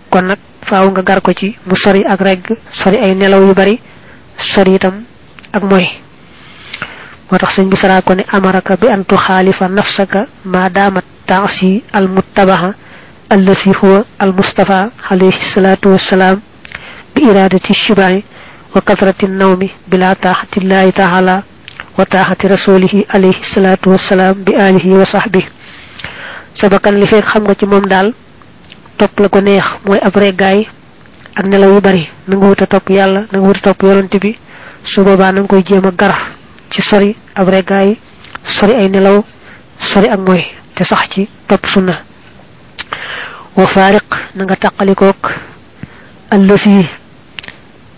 kon nak faaw nga gar ko ci mu sori ak regg sori ay nelaw yu bari sori itam ak moy motax señ bi sara ko ne amaraka bi an tukhalifa nafsaka ma damat ta'si al muttabaha allati huwa al mustafa alayhi salatu wassalam bi iradati shibai wa kathrati an-nawmi bila ta'ati llahi ta'ala wa ta'ati rasulihi alayhi salatu wassalam bi alihi wa sahbihi sabakan li fek xam nga ci mom dal top la ko neex moy après gaay ak nelaw yu bari nga wuta top yalla nga wuta top yonent bi su boba nang koy jema gar ci sori après gaay sori ay nelaw sori ak moy te sax ci top sunna wa fariq nga takalikok allati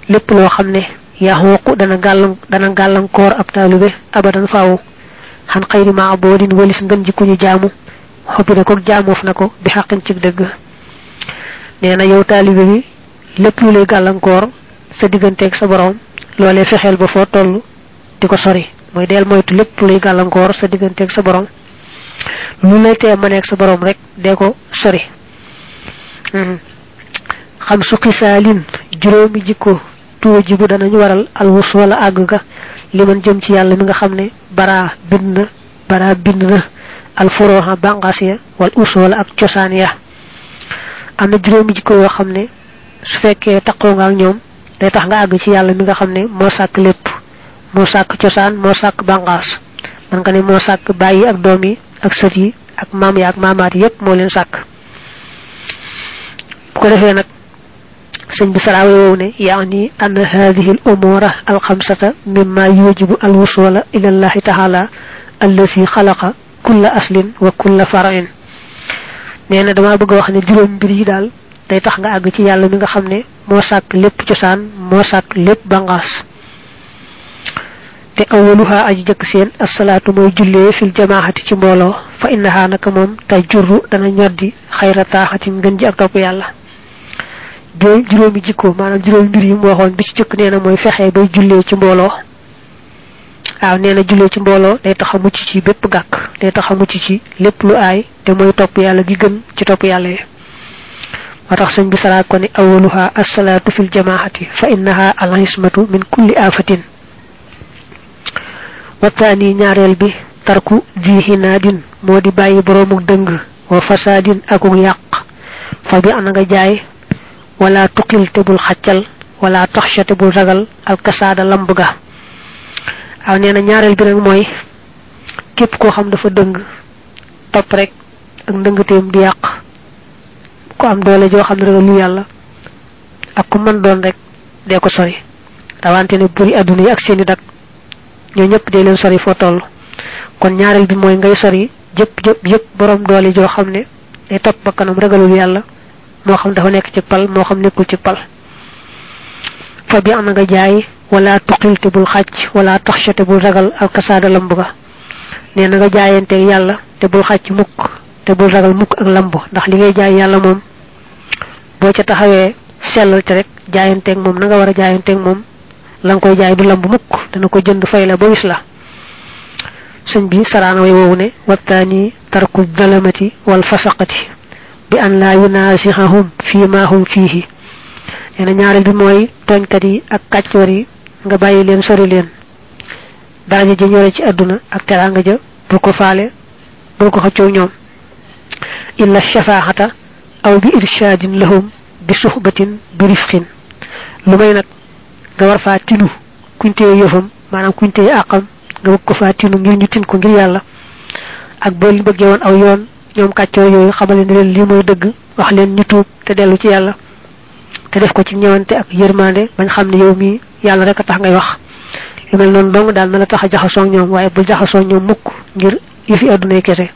lepp lo xamne ya hoku dana galan koor ab talube abadan faaw han khayri ma'budin walis ngën ji kuñu jaamu hobbi na ko jaamof nako bi haqqin ci deug neena yow talibé bi lepp lu lay galankor sa digënté ak sa borom lolé fexel ba fo tollu diko sori moy del moytu lepp lu lay galankor sa digënté ak sa borom lu lay té mané ak sa borom rek dé ko sori xam su qisalin juróomi jikko tuwajibu dana ñu waral al wusul ag ga liman jëm ci yalla mi nga xamné bara bindna al furuha bangasiya wal usul ak ciosan ya amna juróomi jikko yo xamne su fekkee takkoo nga ak ñoom day tax nga àgg ci yàlla mi nga xam ne moo sàkk lépp moo sàkk cosaan moo sàkk bànqaas man nga ne moo sàkk bàyyi ak doom yi ak sët yi ak maam yi ak maamaat yépp moo leen sàkk bu ko defee nag sëñ bi saraawe woowu ne yaani ann hadihi al umura al xamsata mimma yujibu al wusula ila allahi taala allati xalaqa kulla aslin wa kulla farain nee na dama bëgg wax ne juróom mbir yi daal day tax nga àgg ci yàlla mi nga xam ne moo sàkk lépp cosaan moo sàkk lépp bangaas te awaluha aji jëkk seen assalaatu mooy jullee fil jamaahati ci mbooloo fa innaha naka moom tajurru dana ñoddi xayra taaxatin ngën ji ak topp yàlla juróomi jikko maanaam juróomi mbir yi mu waxoon bi ci jëkk nee na mooy fexe bay jullee ci mbooloo waaw nee na jullee ci mbooloo day tax a mucc ci bépp gàkk day tax a mucc ci lépp lu aay te mooy topp yàlla gi gën ci topp yàlla yi moo tax sëñ bi saraa ko ne awaluha assalaatu fil jamaahati fa innaha al ismatu min kulli aafatin wataani ñaareel bi tarku di hinaadin moo di bàyyi boroomuk dëng wa fasaadin akuk yàq fa bi ana nga jaay wala tuqil te bul xaccal wala taxsha te bul ragal alkasaada lamb ga aw nee na ñaareel bi nag mooy képp koo xam dafa dëng topp rek ak ndëngateem di yàq ku am doole joo xam ne ragal lu yàlla ak ku mën doon rek dee ko sori rawante ne buri àdduna yi ak seeni dak ñoo ñëpp dee leen sori foo toll kon ñaareel bi mooy ngay sori jëpp borom doole joo xam ne day topp ba kanam ragalul yàlla moo xam dafa nekk ci pal moo xam nekkul ci pal fa bi am nga jaay wala tuqil te bul xàcc wala taxsha te bul ragal alkasaada lamb ga nee na nga jaayanteeg yàlla te bul xàcc mukk te bul ragal mukk ak lamb ndax li ngay jaay yàlla moom boo ca taxawee sellal te rek jaayanteeg moom na nga war a jaayanteeg moom la nga koy jaay du lamb mukk dana ko jënd fay la ba wis la sëñ bi saraana way woowu ne wattaani tarku dalamati wal fasaqati bi an laa yunaasihahum fii ma hum fiihi nee na ñaareel bi mooy tooñkat yi ak kàccoor yi nga bàyyi leen sori leen daraja ji ñore ci àdduna ak teraanga ja bul ko faale bul ko xëccoo ñoom illa shafaahata aw bi irshaadin lahum bi suxbatin bi rifqin lu may nag nga war faa tinu kuñ téye yëfam maanaam kuñ téye àqam nga bëgg ko faa tinu ngir ñu tin ko ngir yàlla ak boo li bëggee woon aw yoon ñoom kàccoor yooyu xamale ne leen lii mooy dëgg wax leen ñu tuub te dellu ci yàlla te def ko ci ñëwante ak yërmande bañ xam ne yow mii yàlla rek a tax ngay wax lu mel noonu dong daal na la tax a jaxasoo ñoom waaye bul jaxasoo ñoom mukk ngir yëfi àdduna kese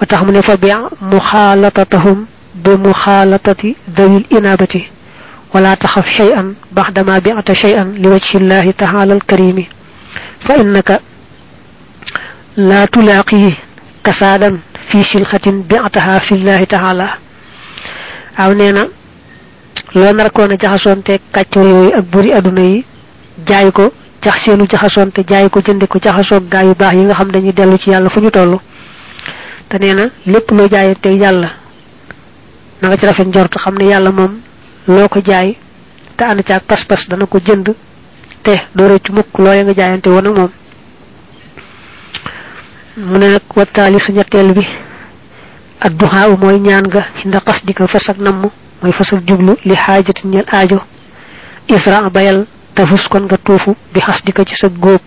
wa tax mu ne fa bi muxaalatatahum bi muxaalatati dawil inabati wala taxaf shay'an baxdama bi'ata shay'an li wajhi llahi ta'ala al-karimi fa innaka la tulaqi kasaadan fi silhatin bi'ataha fi llahi ta'ala aw neena loo narkoon a jaxasoonte kàccoor yooyu ak buri àdduna yi jaay ko jax seenu jaxasoonte jaay ko jënde ko jaxasoog gaa yu baax yi nga xam dañuy dellu ci yàlla fu ñu toll te nee na lépp loo jaayante yàlla na nga ci rafet njort xam ne yàlla moom loo ko jaay te ànd caag pas-pas dana ko jënd te doo rëcc mukk looya nga jaayante woon ak moom mu ne nag wattaali su ñetteel bi adduhaa mooy ñaan nga hinda qasdika fasak namm mooy fasak jublu li xaajatin ñel aajo isra bayal tafus kon nga tuufu bi xasdika ci sa góob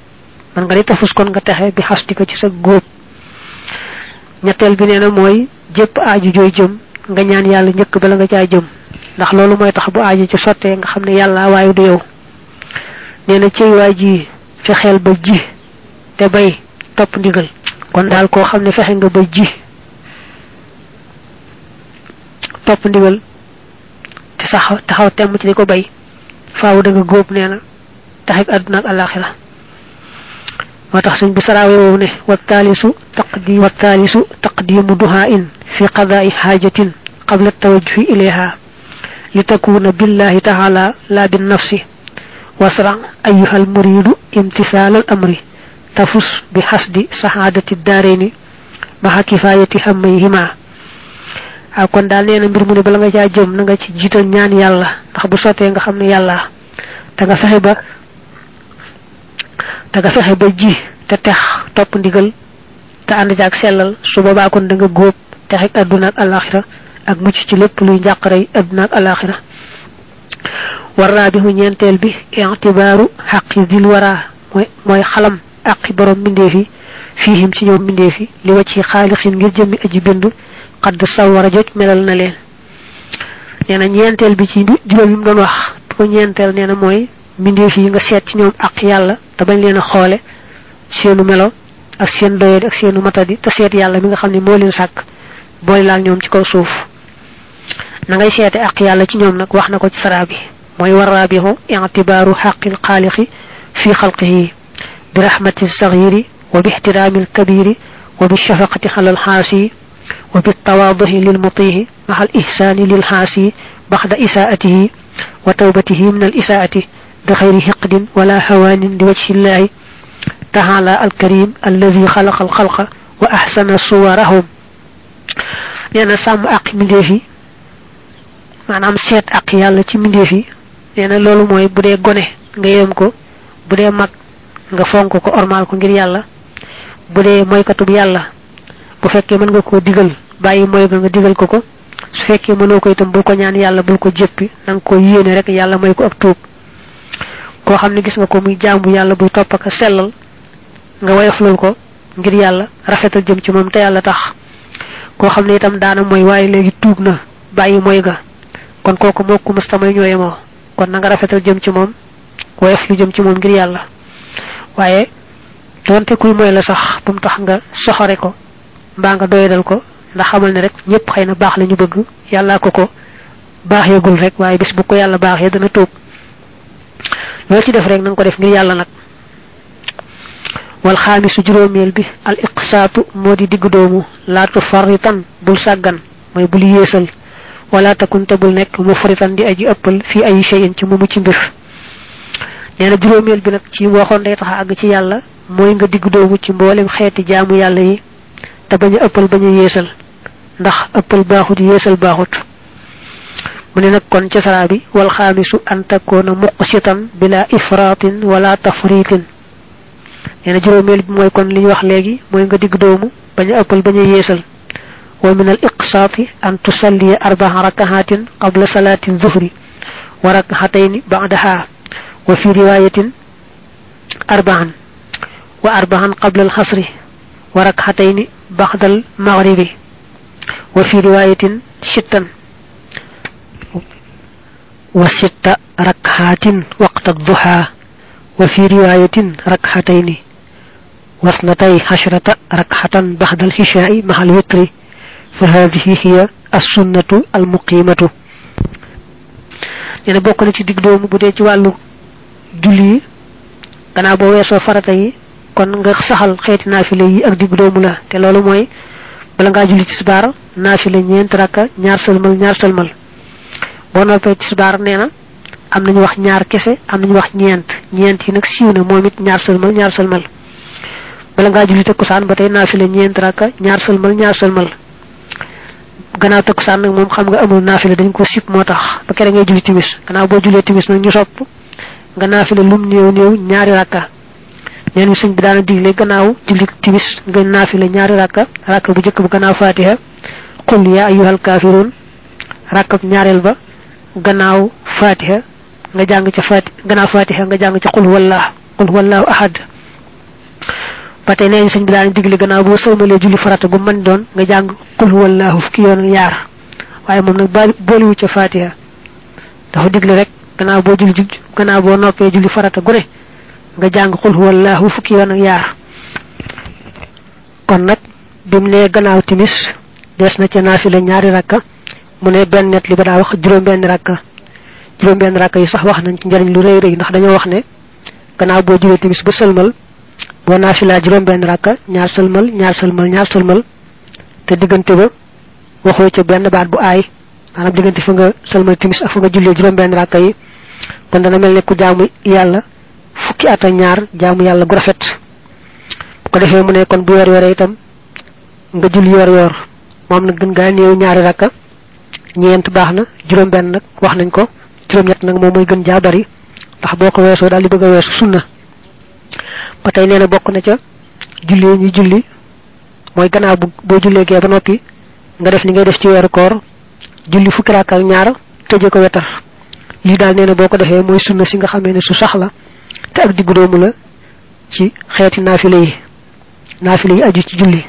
man nga di tafus kon nga texe bi xasdika ci sa góob ñetteel bi nee na mooy jépp aaju jooy jëm nga ñaan yàlla njëkk bala nga caa jëm ndax loolu mooy tax bu aaju ci sottee nga xam ne yàlla waaye du yow nee na ciy waa ji fexeel ba ji te bay topp ndigal kon daal koo xam ne fexe nga ba ji topp ndigal te sax taxaw temm ci di ko bay faawu da nga góob nee na taxik àdduna ak alaxira moo tax suñ bi saraawe woowu ne wattaalisu taqdimu duhaa'in fi qadaa'i xaajatin qabla tawajjuhi ilayha li takuna billahi taala la bin nafsi wasra ayyuha al muridu imtisaal al amri tafus bi xasdi saxaadati daarayni maxa kifaayati hammayhima aw kon daal nee na mbir mu ne bala nga caa jëm na nga ci jiital ñaan yàlla ndax bu sottee nga xam ne yàlla te nga fexe ba ji te tex topp ndigal te ànd jaak sellal su boobaa kon da nga góob texek àdduna ak alaxira ak mucc ci lépp luy njàqarey àdduna ak alaxira warrabihu ñentel bi i'tibaru haqqi dil wara moy xalam aqi borom mindefi fihim ci ñoom mindefi li wacci khaliqin ngir jëmi aji bindu qad sawara joj melal na leen neena ñentel bi ci juroom yim doon wax ko ñentel neena moy mindefi nga seet ci ñoom ak yalla te bañ leena xoole seenu melo ak seen doyé ak seenu matadi te seet yalla mi nga xamni mo leen sak boy la ñoom ci kaw suuf na ngay seete ak yalla ci ñoom nak wax nako ci sarabi moy warabihu i'tibaru haqqil khaliqi fi khalqihi bi rahmati as-saghiri wa bi ihtirami al-kabiri wa bi shafaqati 'ala al-hasi wa bi tawadhuhi lil-mutihi ma'a al-ihsani lil-hasi ba'da isa'atihi wa tawbatihi min al-isa'ati bi khayri hiqdin wala hawanin li wajhi Allah ta'ala al-karim alladhi khalaqa al-khalqa wa ahsana suwarahum yana sam ak mindefi manam set ak yalla ci mindefi neena lolu moy budé goné nga yëm ko budé mag nga fonk ko ormal ko ngir yalla budé moy katub yalla bu fekke mën nga ko digal bayyi moy nga digal ko ko su fekke mëno ko itam bu ko ñaan yalla bu ko jëppi nang ko yéene rek yalla moy ko ak tuub ko xamni gis nga ko muy jaambu yalla bu top ak sellal nga wayflul ko ngir yalla rafetal jëm ci mom te yalla tax ko xamni itam daana moy waye legi tuub na bayyi moy ga kon koku moko mustamay ñoyemo kon nga rafetal jëm ci mom wayef lu jëm ci mom ngir yalla waye donte kuy moy la sax bum tax nga soxore ko mba nga doyadal ko ndax xamal ne rek ñepp xeyna bax lañu bëgg yalla ko ko bax yegul rek waye bis bu ko yalla baxé dana tuub lo ci def rek nang ko def ngir yalla nak wal khamisu juromel bi al iqsatu modi diggu doomu la tufarritan bul saggan moy bul yeesal wala takun tabul nek mufritan di aji eppal fi ay shay'in ci mumu ci mbir neena juromel bi nak ci waxon day tax ag ci yalla moy nga diggu doomu ci mbolem xéeti jaamu yalla yi ta baña eppal baña yeesal ndax eppal baaxut yeesal baaxut mune nak kon ci sarabi wal khamisu an takuna muqsitan bila ifratin wala tafritin neena juromel bi moy kon li wax legi moy nga diggu doomu baña eppal baña yeesal ومن الإقساط أن تصلي 4 ركعات قبل صلاة الظهر وركعتين بعدها وفي رواية 4 و4 قبل العصر وركعتين بعد المغرب وفي رواية 6 و6 ركعات وقت الضحى وفي رواية ركعتين و12 ركعة بعد العشاء مع الوتر فهذه هي السنة المقيمة يعني بوكو نتي ديك دوم بودé ci walu julli gana bo wesso farata yi kon nga saxal xéeti nafilé yi ak dig doomu la té lolu moy bala nga julli tisbar nafilé ñent raka ñaar selmal bo noppé tisbar néna am nañu wax ñaar kessé am nañu wax ñent yi nak siiwna momit ñaar selmal bala nga julli takusan batay nafilé ñent raka ñaar selmal gannaaw takusan nak mom xam nga amul nafila dañ ko sip motax ba kéré ngay julli timis gannaaw bo julé timis nak ñu sopp nga nafila lum neew ñaari rakka ñen señ bi daana diglé gannaaw julli timis nga nafila ñaari rakka bu jëk bu gannaaw fatiha qul ya ayyuhal kafirun rakka ñaarel ba gannaaw fatiha nga jang ci gannaaw fatiha nga jang ci qul huwallahu ahad patay neñ señ bi daana diglé gannaaw bo sëlmalé julli farata gu man doon nga jang qul huwallahu fukki yoon yaar waye mom nak boliwu ci fatiha dafa diglé rek gannaaw bo noppé julli farata gu ne nga jang qul huwallahu fukki yoon yaar kon nak bim né gannaaw timis des na ci nafila ñaari rakka mu né ben net li ba da wax juroom ben rakka yi sax wax nañ ci njariñ lu reey reey ndax dañoo wax né gannaaw bo julé timis ba sëlmal bo nafila juroom ben rakka ñaar sëlmal te digënté ba waxo ci ben baat bu ay manam digënté fa nga sëlmal timis ak fa nga julé juroom ben rakka yi kon dana melni ku jaamu yalla fukki ata ñaar jaamu yalla gu rafet ko defé mu ne kon bu yor yoré itam nga julli yor mom nak gën ga neew ñaari rakka ñent baxna juroom ben nak wax nañ ko juroom ñet nak mom moy gën ja bari ndax boko wesso dal di bëgg wessu sunna patay neena bokku na ca julli ñi julli moy gannaaw bo julle ge ba nopi nga def ni ngay def ci wéru koor julli fukki rakka ak ñaar tejje ko wétar li dal neena boko defé moy sunna si nga xamé ne su sax la te ak diggu doomu la ci xéeti naafile yi aju ci julli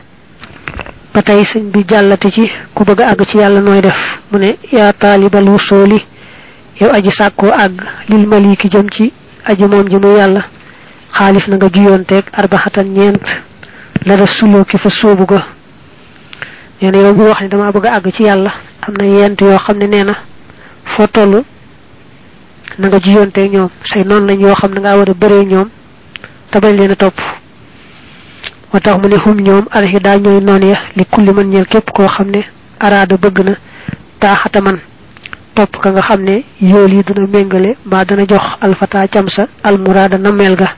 patay señ bi jallati ci ku bëgg ag ci yalla noy def mu ne ya talibal wusuli yow aji sakko ag lil maliki jëm ci aji mom ji mu yalla khalif na nga juyontek arbahatan ñent la rasulo ki fa sobu go neena yow bu wax ni dama bëgg ag ci yalla amna yent yo xamne neena fo tollu na nga juyontek ñoom say non lañ yo xamne nga wara bëré ñoom ta bañ leena top motax mu ne hum ñoom alhida ñoy non ya li kulli man ñel kep ko xamne arada bëgg na taxata man top ka nga xamne yool yi dina mengalé ba dana jox alfata chamsa almurada namel ga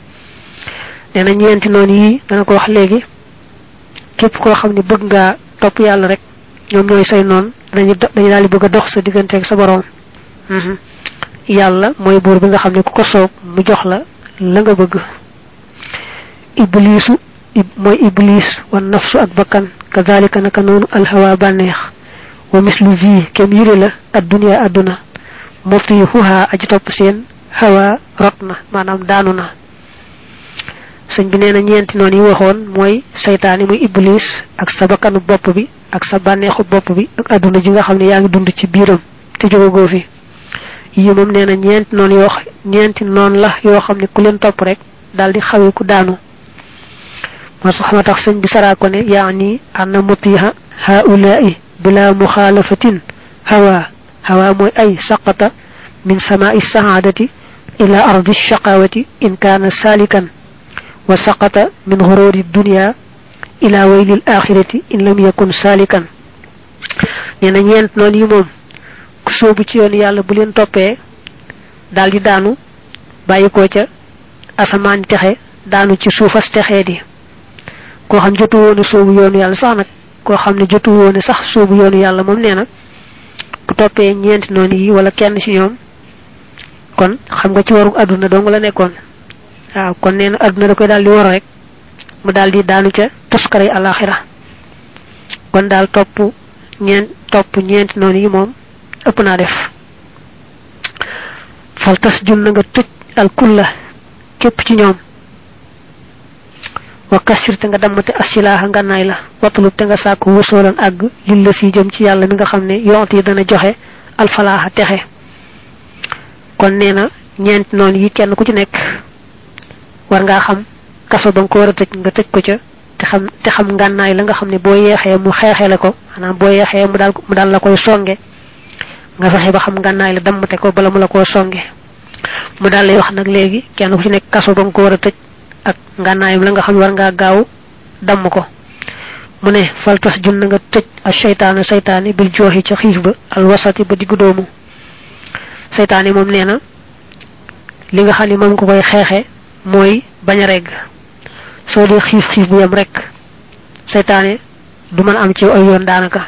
neena ñenti non yi dana ko wax legi kep ko xamne bëgg nga top yalla rek ñoom ñoy say non dañu dal bëgg dox sa digënté ak sa borom yalla moy bur bi nga xamne ku ko soop mu jox la la nga bëgg iblisu moy iblis wan nafsu ak bakkan kadhalika naka nonu al hawa banex wa mislu zi kem yire la ad-dunya aduna mutihuha aji top sen hawa rotna manam danuna señ bi neena ñenti non yi waxon moy shaytan moy iblis ak sa bakkanu bop bi ak sa banexu bop bi ak aduna ji nga xamne yaangi dund ci biiram te jogo go fi yi mom neena ñenti non la yo xamne ku len top rek daldi xawé ku daanu ma saxma tax señ bi sara ko ne yaani anna mutiha haula'i bila mukhalafatin hawa moy ay saqata min sama'i sa'adati ila ardi ash-shaqawati in kana salikan wa saqata min ghururi ad-dunya ila wayli al-akhirati in lam yakun salikan neena ñent non yi mom ku soobu ci yoon yalla bu len topé daldi daanu bayiko ca asaman texé daanu ci suufas texé di ko xam jotu wonu soobu yoonu yalla sax nak ko xamne jotu wonu sax soobu yoonu yalla mom neena bu topé ñent non yi wala kenn ci ñoom kon xam nga ci waru aduna dong la nekkon waaw kon neena aduna da koy daldi wor rek mu daldi daanu ca tuskare alakhirah kon dal top ñent non yi mom ëpp na def fal tasjun nga tëj al kulla képp ci ñoom wa kasir te nga damate asilaha nganaay la watlu te nga sàkku wusolan àgg lil la si jëm ci yàlla mi nga xam ne yonti dana joxe alfalaaha texe kon nee na ñeent noonu yi kenn ku ci nekk war ngaa xam kaso ba nga ko war a tëj nga tëj ko ca te xam nganaay la nga xam ne boo yeexee mu xeexee la ko maanaam boo yeexee mu daal la koy songe nga fexe ba xam nganaay la dammate ko bala mu la koo songe mu daal lay wax nag léegi kenn ku ci nekk kaso ba nga ko war a tëj ak nganaayam la nga xam war nga gaaw dam ko mu ne fal tasjun nga tëj ak shaytaani bil joxi ci xiif ba al wasati ba diggu doomu shaytaani moom nee na li nga xam ne moom ko koy xeexe mooy bañ a regg soo dee xiif bu yem rek shaytaani du mën am ci ay yoon daanaka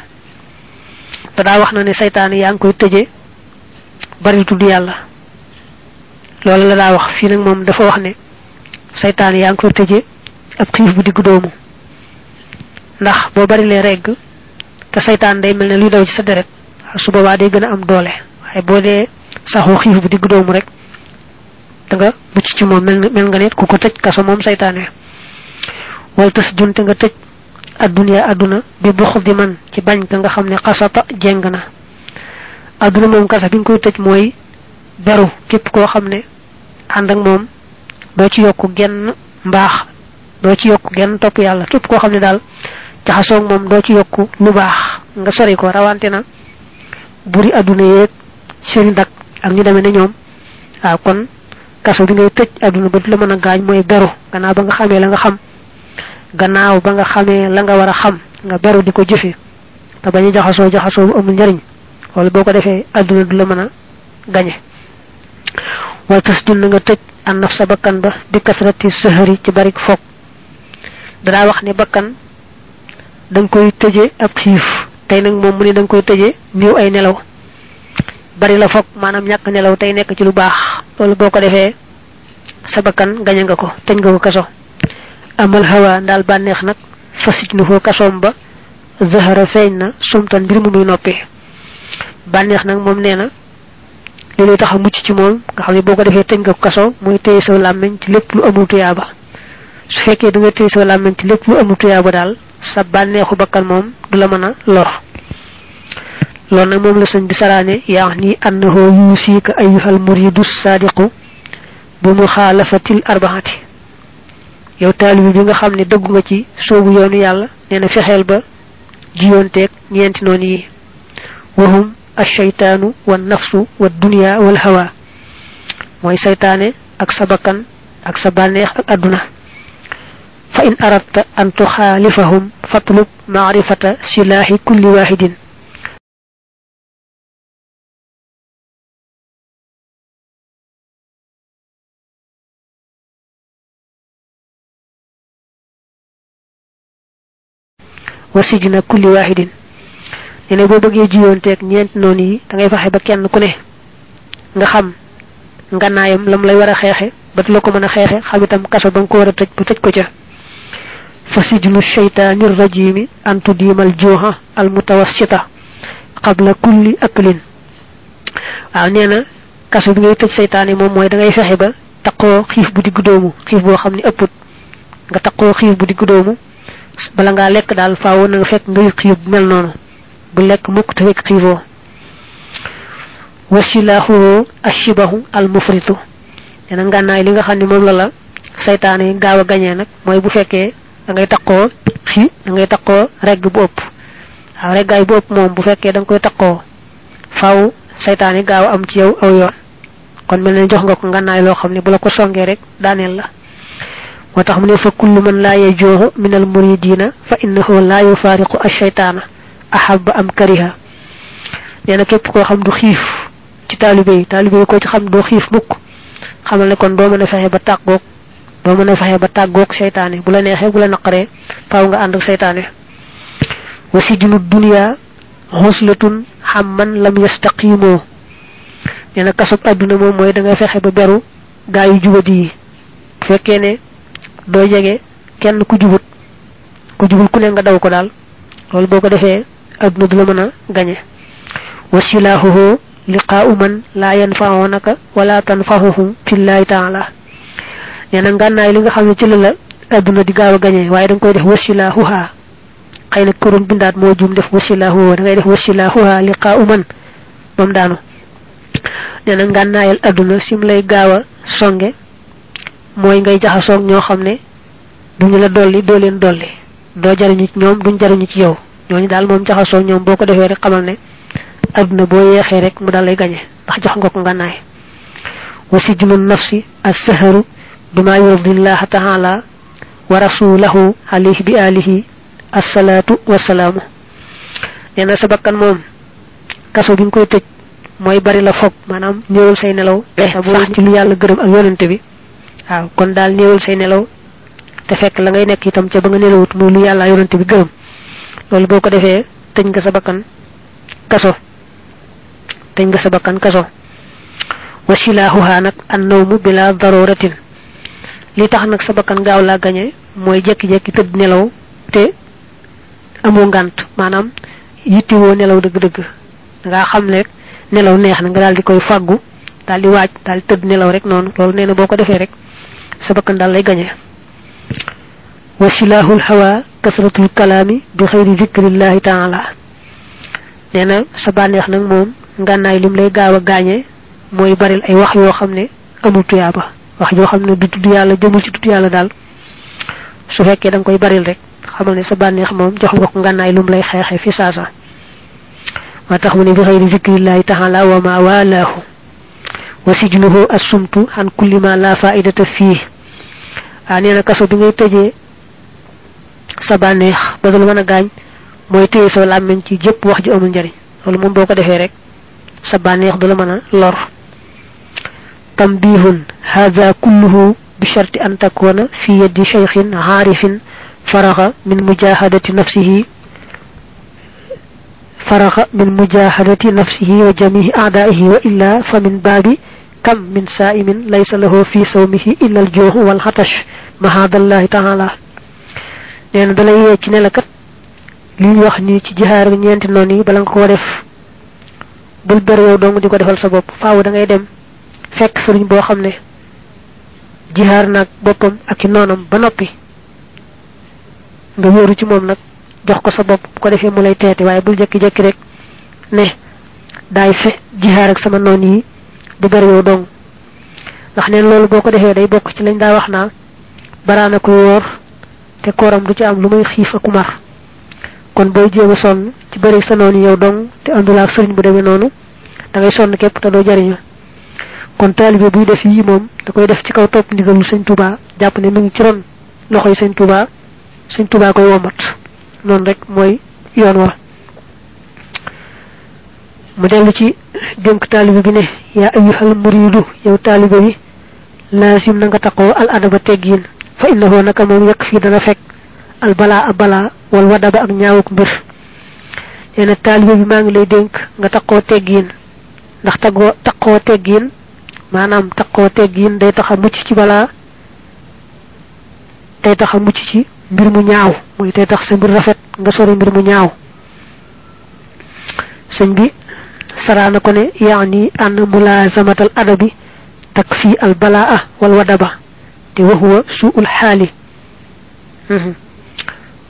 te daa wax na ne shaytaani yaa ngi koy tëje bari tudd yàlla loolu la daa wax fii nag moom dafa wax ne shaytan yang ko tëjé ab xiif bu diggu doomu ndax bo bari le regg te shaytan day melni luy daw ci sa deret su boba day gëna am doole waye bo dé saxu xiif bu diggu doomu rek da nga mucc ci mom mel nga net ku ko tëj kasso mom shaytané wal tasjun te nga tëj aduna bi bukhdi man ci bañ ka nga xamné qasata jeng na aduna mom kassa bi ngoy tëj moy beru képp ko xamné and ak mom do ci yokku genn mbax do ci yokku genn top yalla kep ko xamni dal jaxaso ak mom do ci yokku lu bax nga sori ko rawante na buri aduna yek seen dak ak ñu demé ne ñom kon kasso bi ngay tejj aduna ba la mëna gaaj moy beru gannaaw ba nga xamé la nga xam gannaaw ba nga xamé la nga wara xam nga beru diko jëfé ta bañu jaxaso bu amul njariñ wala boko défé aduna du la mëna gañé wal tasjun nga tejj an nafsa bakkan ba bi kasrati sahari ci barik fok dara wax ni bakkan dang koy tëjé ab xiif tay nak mom mu ni dang koy tëjé niw ay nelaw bari la fok manam ñak nelaw tay nek ci lu bax lolu boko défé sa bakkan gañe nga ko teñ nga ko kasso amal hawa dal banex nak fasijnu ho kassom ba zahara feñna sumtan bir mu muy noppé banex nak mom neena li lay tax mucc ci mom nga xamni boko defé teñ nga kasso moy téy sa lamagne ci lepp lu amul tuyaaba su fekkee da nga téy sa lamagne ci lepp lu amul tuyaaba dal sa banexu bakkan mom du la mëna lor lool nak mom la señ bi sarané yaani annahu yusika ayyuhal muridus sadiqu bi mukhalafatil arba'ati yow talibi bi nga xamni deggu nga ci soobu yoonu yalla neena fexel ba jiyontek ñenti non yi wahum ash-shaytanu wan nafsu wad dunya wal hawa moy saytané ak sabakan ak sa banex ak aduna fa in aradta an tukhalifahum fatlub ma'rifata silahi kulli wahidin wasijna kulli wahidin ene bo bëgge jiyonté ak ñent non yi da ngay faxé ba kenn ku ne nga xam nganaayam lam lay wara xexé ba du la ko mëna xexé xam itam kasso bang ko wara tejj bu tejj ko ca fasijnu shaytanir rajim an tudimal juha al mutawassita qabla kulli aklin waaw neena kasso bi ngay tejj shaytané mom moy da ngay fexé ba takko xif bu diggu doomu xif bo xamni ëpput nga takko xif bu diggu doomu bala nga lek dal faaw na nga fek ngay xif mel nonu bu lek mukk te fek xifo wasilahu ashibahu al mufritu dana nganaay li nga xamni mom la saytané gaawa gañé nak moy bu fekke da ngay takko xi da ngay takko reg bu upp reggaay bu upp mom bu fekke da nga koy takko faaw saytané gaawa am ci yow aw yoon kon melni jox nga ko nganaay lo xamni bu la ko songé rek danel la motax mu ne fa kullu man la yajuhu min al muridina fa innahu la yufariqu ash-shaytana ahabba am kariha neena kep ko xam du xif ci talibé ko ci xam do xif mukk xamal ne kon do mëna fexé ba tagok shaytané bu la nexé bu la naqaré faaw nga and ak shaytané wasijinu dunya huslatun hamman lam yastaqimu neena kasub aduna mom moy da nga fexé ba beru gaay yu jubadi fekkee ne do jege kenn ku jubul ku ne nga daw ko dal lol boko defé aduna du la mëna gagné wasilahu liqa'u man la yanfa'unaka wala tanfa'uhum fillahi ta'ala neena nganaay li nga xamni ci la aduna di gaawa gagné waye dang koy def wasilahuha xeyna kurun bindat mo jum def wasilahu da ngay def wasilahuha liqa'u man bam daanu neena nganaayal aduna sim lay gaawa songe moy ngay jaxaso ño xamne duñu la dolli do len dolli do jariñu ci ñom duñ jariñu ci yow ñoñu dal mom jaxaso ñom boko defé rek xamal ne aduna bo yexé rek mu dal lay gañé ndax jox nga ko nganaay wasijnu nafsi as-sahru bima yurdillah ta'ala wa rasuluhu alayhi bi alihi as-salatu was-salamu neena sa bakkan mom kasso bi ngoy tejj moy bari la fop manam ñewul say nelaw sax ci lu yalla gëreum ak yonenté bi waaw kon dal neewul say nelaw te fekk la ngay nekk itam ca ba nga nelawut mu lu yalla yonenté bi gëreum lolou boko defé teñ nga sa bakkan kaso wasilahuha nak an-nawmu bila daruratin li tax nak sa bakkan gaaw la gañé moy jekki-jekki teud nelaw te amo ngant manam yitti wo nelaw deug deug nga xam nek nelaw neex na nga dal di koy faggu dal di waaj dal teud nelaw rek non lolou neena boko defé rek sa bakkan dal lay gañé wasilahul hawa kasratul kalami bi khayri dhikrillah ta'ala neena sa banex nak mom nganaay lim lay gaawa gañé moy baril ay wax yo xamne amul tuyaba wax yo xamne du tuddu yalla jëmul ci tuddu yalla dal su fekke dang koy baril rek xamal ne sa banex mom jox nga ko nganaay lum lay xexé fi sasa wa tax mu ne bi khayri dhikrillah ta'ala wa ma walahu wasijnuhu as-sumtu an kulli ma la fa'idata fihi neena kasso bi ngay tejé sa banex ba dul mëna gañ moy téy so lamiñ ci jëpp wax ju amul njariñ lolu mom boko défé rek sa banex du la mëna lor tambihun hadha kulluhu bi sharti an takuna fi yadi shaykhin harifin faragha min mujahadati nafsihi wa jami'i a'da'ihi wa illa famin babi kam min sa'imin laysa lahu fi sawmihi illa al-juh wal hatash mahadallahi ta'ala neena dalay yé ci ne la kat li ñu wax ni ci jihar ñent non yi bala nga ko def bul ber yow dong diko defal sa bop faaw da ngay dem fekk sëriñ bo xamne jihar nak bopam ak nonam ba nopi nga wëru ci mom nak jox ko sa bop ko defé mu lay tété waye bul jekki jekki rek ne day fe jihar ak sama non yi bu ber yow dong ndax neen loolu boko defé day bok ci lañ da wax na barana ko wor te koram du ci am lu muy xif ak mar kon boy jéema son ci bari sa non yow dong te andula sëriñ bu démé nonu da ngay son képp te do jariñu kon talibé buy def yi mom da koy def ci kaw top ndigalu sëriñ Touba japp ne mi ngi ci ron loxoy sëriñ Touba koy womat non rek moy yoon wa mu delu ci denk talibé bi ne ya ayyuhal muridu yow talibé bi lazim na nga taqo al adaba teggin fa innahu naka mom yakfi dana fek al bala wal wadaba ak ñaawuk mbir ena talibé bi ma ngi lay denk nga taqo teggin ndax taqo teggin manam taqo teggin day taxa mucc ci bala day taxa mucc ci mbir mu ñaaw moy day tax sa mbir rafet nga sori mbir mu ñaaw señ bi sarana ko ne yaani an mulazamatal adabi takfi al balaa wal wadaba te wa huwa su'ul hali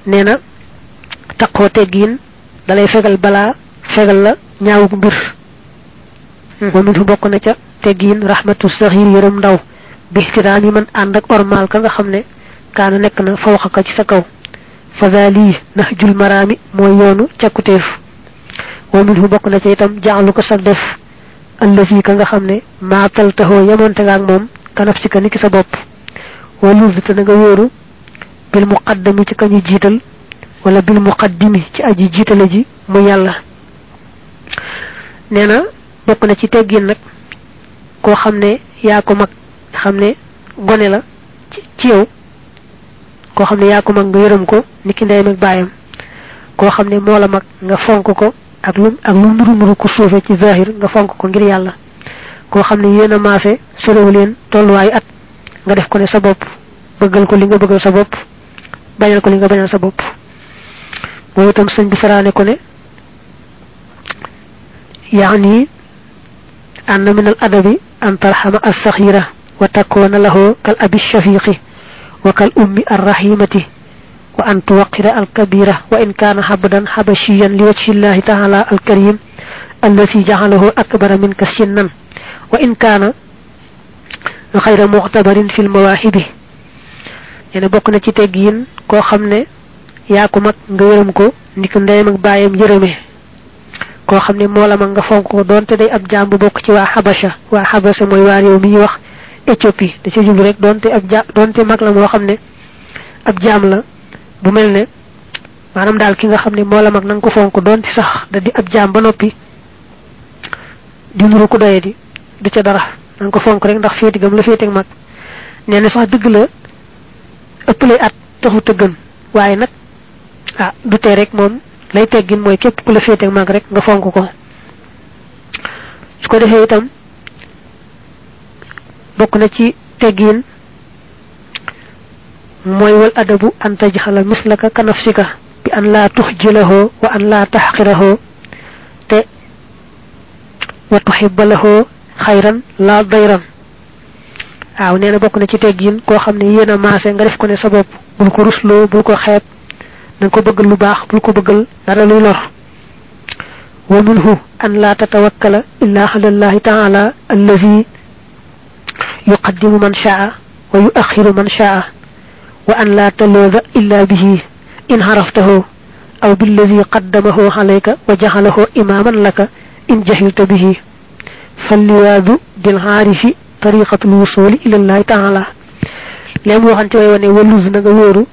neena taqo teggin dalay fegal bala fegal la ñaawu mbir wa min bokk na ca teggin rahmatu saghir yaram ndaw bi ihtirami man and ak ormal ka nga xamne kaana nek na fawxa ci sa kaw fazali nahjul marami moy yoonu ciakutef wa min bokk na ca itam jaalu ko sa def allazi ka nga xamne ma taltaho yamonte nga ak mom kanaf ci ka niki sa bop walu ta nga yoru bil muqaddami ci kañu jital wala bil muqaddimi ci aji jitale ji mu yalla neena bokk na ci teggin nak ko xamne ya ko mag xamne gone la ci yow ko xamne ya ko mag nga yërem ko niki ndeyam ak bayam ko xamne mo la mag nga fonk ko ak lu nuru ko soofé ci zahir nga fonk ko ngir yalla ko xamne yena massé solo len tollu ay at nga def ko ne sa bop bëggal ko li nga bëggal sa bop bañal ko li nga bañal sa bop mo itam señ bi sarané ko ne يعني أن من الأدب أن ترحم الصغيرة وتكون له كالأب الشفيق وكالأم الرحيمة وأن توقر الكبيرة وإن كان حبدا حبشيا لوجه الله تعالى الكريم الذي جعله أكبر منك سنا وإن كان غير معتبر في المواهب يعني بوكنا ci teggin ko xamne ya ko mak nga yërem ko ndik ndeyam ak bayam yëreme ko xamne mo la ma nga fonk ko donte day ab jambu bok ci wa habasha moy wa rew mi wax Éthiopie da ci jublu rek donte mag la mo xamne ab jam la bu melne manam dal ki nga xamne mo la mag nang ko fonk donte sax da di ab jam ba nopi di nuru ko doye di du ca dara nang ko fonk rek ndax féti gam la féti ak mag neena sax deug la ëppalé at taxu teugën waye nak du té rek mom lay teggin moy képp ku la fété ak mag rek nga fonk ko su ko defé itam bokk na ci teggin moy wal adabu an tajhala mislaka ka nafsika bi an la tuhjilahu wa an la tahqirahu te wa tuhibbalahu khayran la dayran aw neena bokk na ci teggin ko xamne yena massé nga def ko ne sa bop bul ko ruslo bul ko xép nang ko bëggal lu baax bul ko bëggal dara luy lor wa minhu an la tatawakkala illa ala allah ta'ala allazi yuqaddimu man sha'a wa yu'akhiru man sha'a wa an la taluza illa bihi in haraftahu aw billazi qaddamahu alayka wa ja'alahu imaman laka in jahilta bihi falliwadu bil harifi tariqatul wusul ila allah ta'ala lem waxante way wone waluz na nga wëru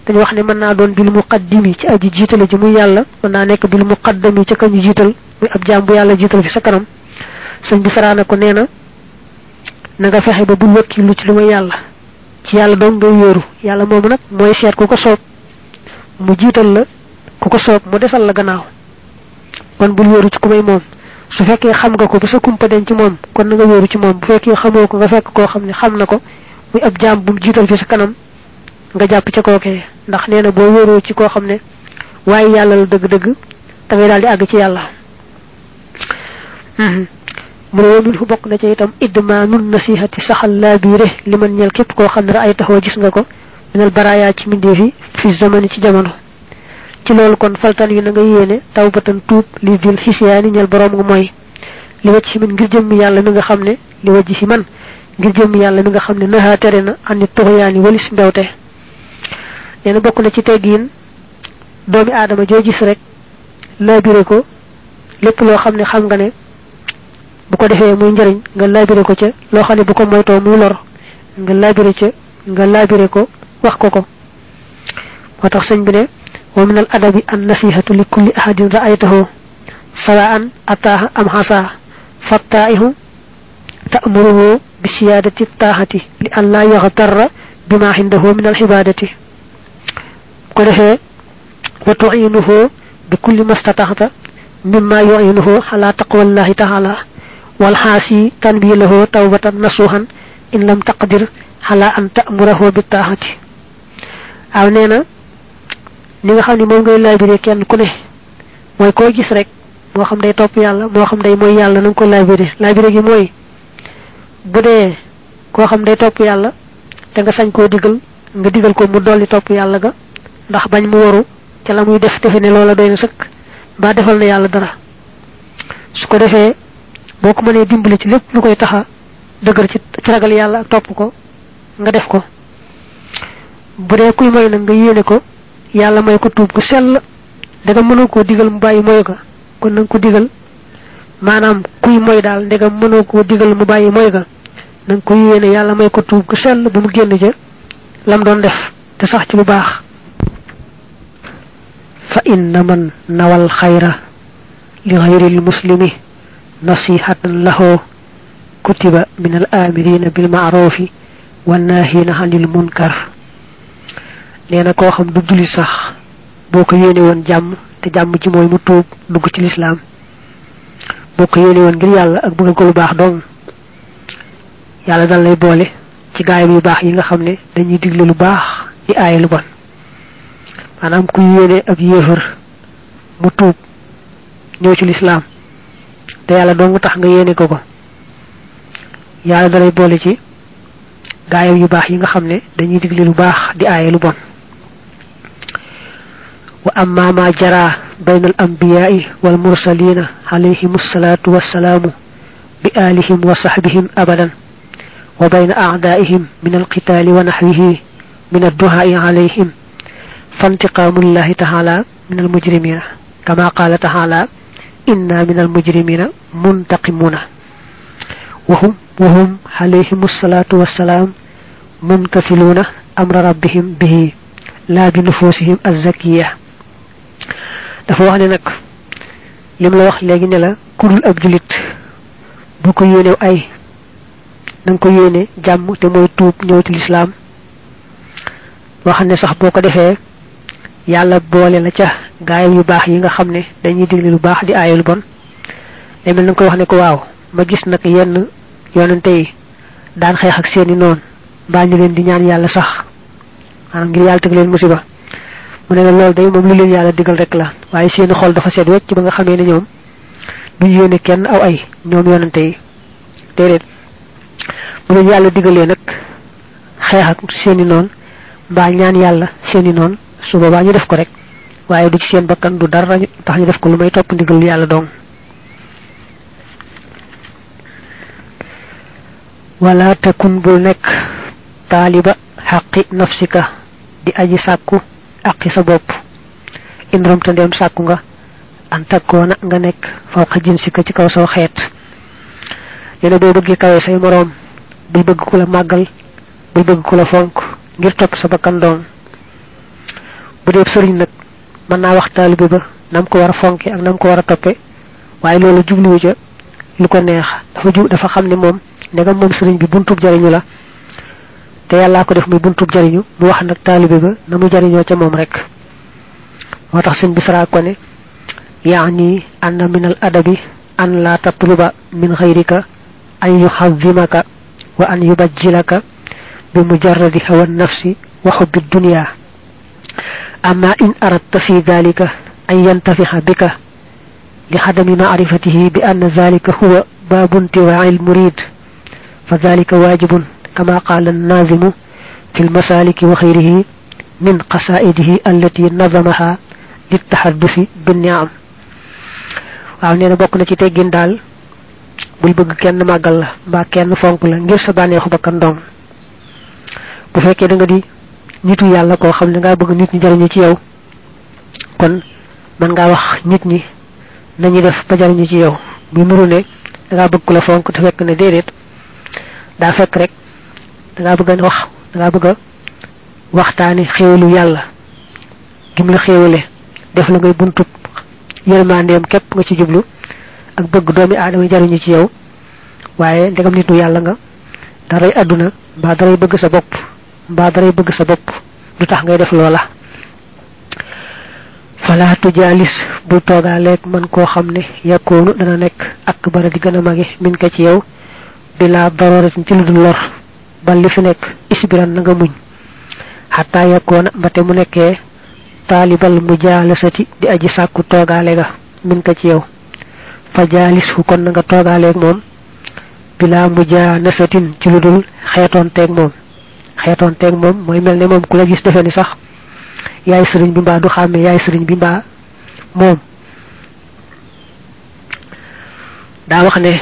dañ wax ne man na doon bil muqaddimi ci aji jital ji muy yalla man na nek bil muqaddami ci kañu jital muy ab jambu yalla jital fi sa kanam señ bi sarana ko neena na nga fexé ba bul wakkilu ci luma yalla ci yalla do ngay yoru yalla mom nak moy xet ku ko sopp mu jital la ku ko sopp mu defal la gannaaw kon bul yoru ci kumay mom su fekke xam nga ko ba sa kumpa den ci mom kon nga yoru ci mom bu fekke xamoko nga fekk ko xamni xam nako muy ab jaam bu jital fi sa kanam nga japp ci koké ndax neena bo yoru ci ko xamne waye yalla la deug deug da ngay daldi ag ci yalla mu ne min fu bokk na ci itam idmaanun nasihati saxal laa biire li man ñel képp koo xam ne ay taxoo gis nga ko minal baraaya ci mbindeef fi zamani ci jamono ci loolu kon faltan yu na nga yéene tawbatan tuub li dil xisiyaani ñel borom nga mooy li wacc ci min ngir jëm yàlla mi nga xam ne li wajj ci man ngir jëm yàlla mi nga xam ne naha tere na ani tuxyaani walis mbewte neena bokk na ci teggiin doomi aadama joo gis rek laabire ko lépp loo xam ne xam nga ne bu ko defee muy njariñ nga laabire ko ca loo xam ne bu ko moytoo muy lor nga laabire ca nga laabire ko wax ko moo tax sëñ bi ne wa min al adabi an nasihatu li kulli ahadin ra'aytahu sawa'an ataaha am hasa fattaihu ta'muruhu bi siyadati taahati li an la yaghtarra bima indahu min al ibadati ko defee wa tu'inuhu bi kulli mastata'ta mimma yu'inuhu ala taqwallahi ta'ala wal hasi tanbilahu tawbatan nasuhan in lam taqdir ala an ta'murahu bi taahati aw neena li nga xam ne moom ngay laabire kenn ku ne mooy koo gis rek moo xam day topp yàlla moo xam day mooy yàlla na nga ko laabire gi mooy bu dee koo xam day topp yàlla te nga sañ koo digal nga digal ko mu dolli topp yàlla ga ndax bañ mu waru ca la muy def defe ne loola doy na sëkk ba defal na yàlla dara su ko defee boo ko mënee dimbali ci lépp lu koy taxa dëgër ci ragal yàlla ak topp ko nga def ko bu dee kuy moy nag nga yéene ko yàlla may ko tuub gu sell daga mënoo koo digal mu bàyyi moy ga kon nanga ko digal maanaam kuy moy daal ndegam mënoo koo digal mu bàyyi moy ga nanga ko yéene yàlla may ko tuub gu sell ba mu génn ca lam doon def te sax ci lu baax fa inna man nawal xayra li xayril muslimi nasihatan lahu kutiba min al amirina bil ma'rufi wan nahina 'anil munkar neena koo xam du julli sax boo ko yéene woon jàmm te jàmm ci mooy mu tuub dugg ci lislaam boo ko yéene woon ngir yàlla ak bëggal ko lu baax dong yàlla dal lay boole ci gaayam yu baax yi nga xam ne dañuy digle lu baax di aaye lu bon maanaam ku yéene ab yéefar mu tuub ñëw ci lislaam te yàlla dong tax nga yéene ko yàlla dalay boole ci gaayam yu baax yi nga xam ne dañuy digle lu baax di aaye lu bon wa amma ma jara bayna al anbiya'i wal mursalina alayhimus salatu wassalamu bi alihim wa sahbihim abadan wa bayna a'da'ihim min al qitali wa nahwihi min ad-duha'i alayhim fantiqamullahi ta'ala min al mujrimina kama qala ta'ala inna min al mujrimina muntaqimuna وهم عليهم الصلاة والسلام ممتثلون أمر ربهم به لا بنفوسهم الزكية dafa wax ne nag lim la wax léegi ne la kudul ab julit bu ko yéene ay nang ko yéene jàmm te mooy tuub ñëw ci lislaam wax ne sax boo ko defee yàlla boole la ca gaayam yu baax yi nga xam ne dañuy digle lu baax di aaye lu bon day mel na nga koy wax ne ko waaw ma gis nag yenn yonante yi daan xeex ak seeni noon mbaa ñu leen di ñaan yàlla sax maanaam ngir yàlla teg leen musiba mu ne la loolu day moom lu leen yàlla digal rek la waaye seeni xol dafa seet wecc ba nga xamee ne ñoom duñ yéene kenn aw ay ñoom yonante yi déedéet mu leen yàlla digalee nag xeex ak seeni noon mbaa ñaan yàlla seeni noon su boobaa ñu def ko rek waaye du ci seen bakkan du dara tax ñu def ko lu may topp ndigal yàlla dong wala takun bul nekk taaliba xaqi nafsika di aji sàkku aqi sa bopp indrom te ndem sàkku nga an takkoona nga nekk fawqa jinsika ci kaw saw xeet yene boo bëgg kawe say moroom bul bëgg ku la màggal bul bëgg ku la fonk ngir topp sa bakkan doom bu dee sëriñ nag mën naa wax taalibe ba nam ko war a fonke ak nam ko war a toppe waaye loolu jubluwu ca lu ko neex dafa xam ne moom ndegam moom sëriñ bi buntub jariñu la te yàllaa ko def muy buntub jariñu mu wax nag taalibe ba na mu jariñoo ca moom rek moo tax sëñ bi saraa ko ne yaani anna min al adabi an la tatluba min ghayrika an yuhazimaka wa an yubajjilaka bi mujarradi hawa nafsi wa hubbi dunya amma in aradta fi dhalika an yantafiha bika لعدم معرفته بأن ذلك هو باب انتواع المريد فذلك واجب كما قال الناظم في المسالك وغيره من قصائده التي نظمها للتحدث بالنعم waaw neena bokk na ci teggin daal bul bëgg kenn màggal la mbaa kenn fonk la ngir sa bànneexu bakkan dong bu fekkee da nga di nitu yàlla koo xam ne ngaa bëgg nit ñi jariñu ci yow kon man ngaa wax nit ñi nañu def ba jariñu ci yow bu nuru ne da ngaa bëgg ku la fonk te fekk ne déedéet daa fekk rek da ngaa bëgg wax da ngaa bëgg waxtaani xéewalu yàlla gim la xéewale def la ngay buntu yërmandeem képp nga ci jublu ak bëgg doomi aadama jariñu ci yow waaye ndegam nitu yàlla nga daray àdduna mbaa daray bëgg sa bopp mbaa daray bëgg sa bopp du tax ngay def loola fala tujalis bu toogaaleeg man koo xam ne yakkoonu dana nekk ak bara di gën a mage min ka ci yow bila daruratin ci lu dul lor bal li fi nekk isbiran na nga muñ xataa yakkoona mbate mu nekkee talibal mujalasati di aji sàkku toogaale ga min ka ci yow fa jaalis fu kon nga toogaaleeg moom bila mujanasatin ci lu dul xeetoonteeg moom mooy mel ne moom ku la gis defe ni sax yaay sëriñ bi mbaa du xàmme yaay sëriñ bi mbaa moom daa wax ne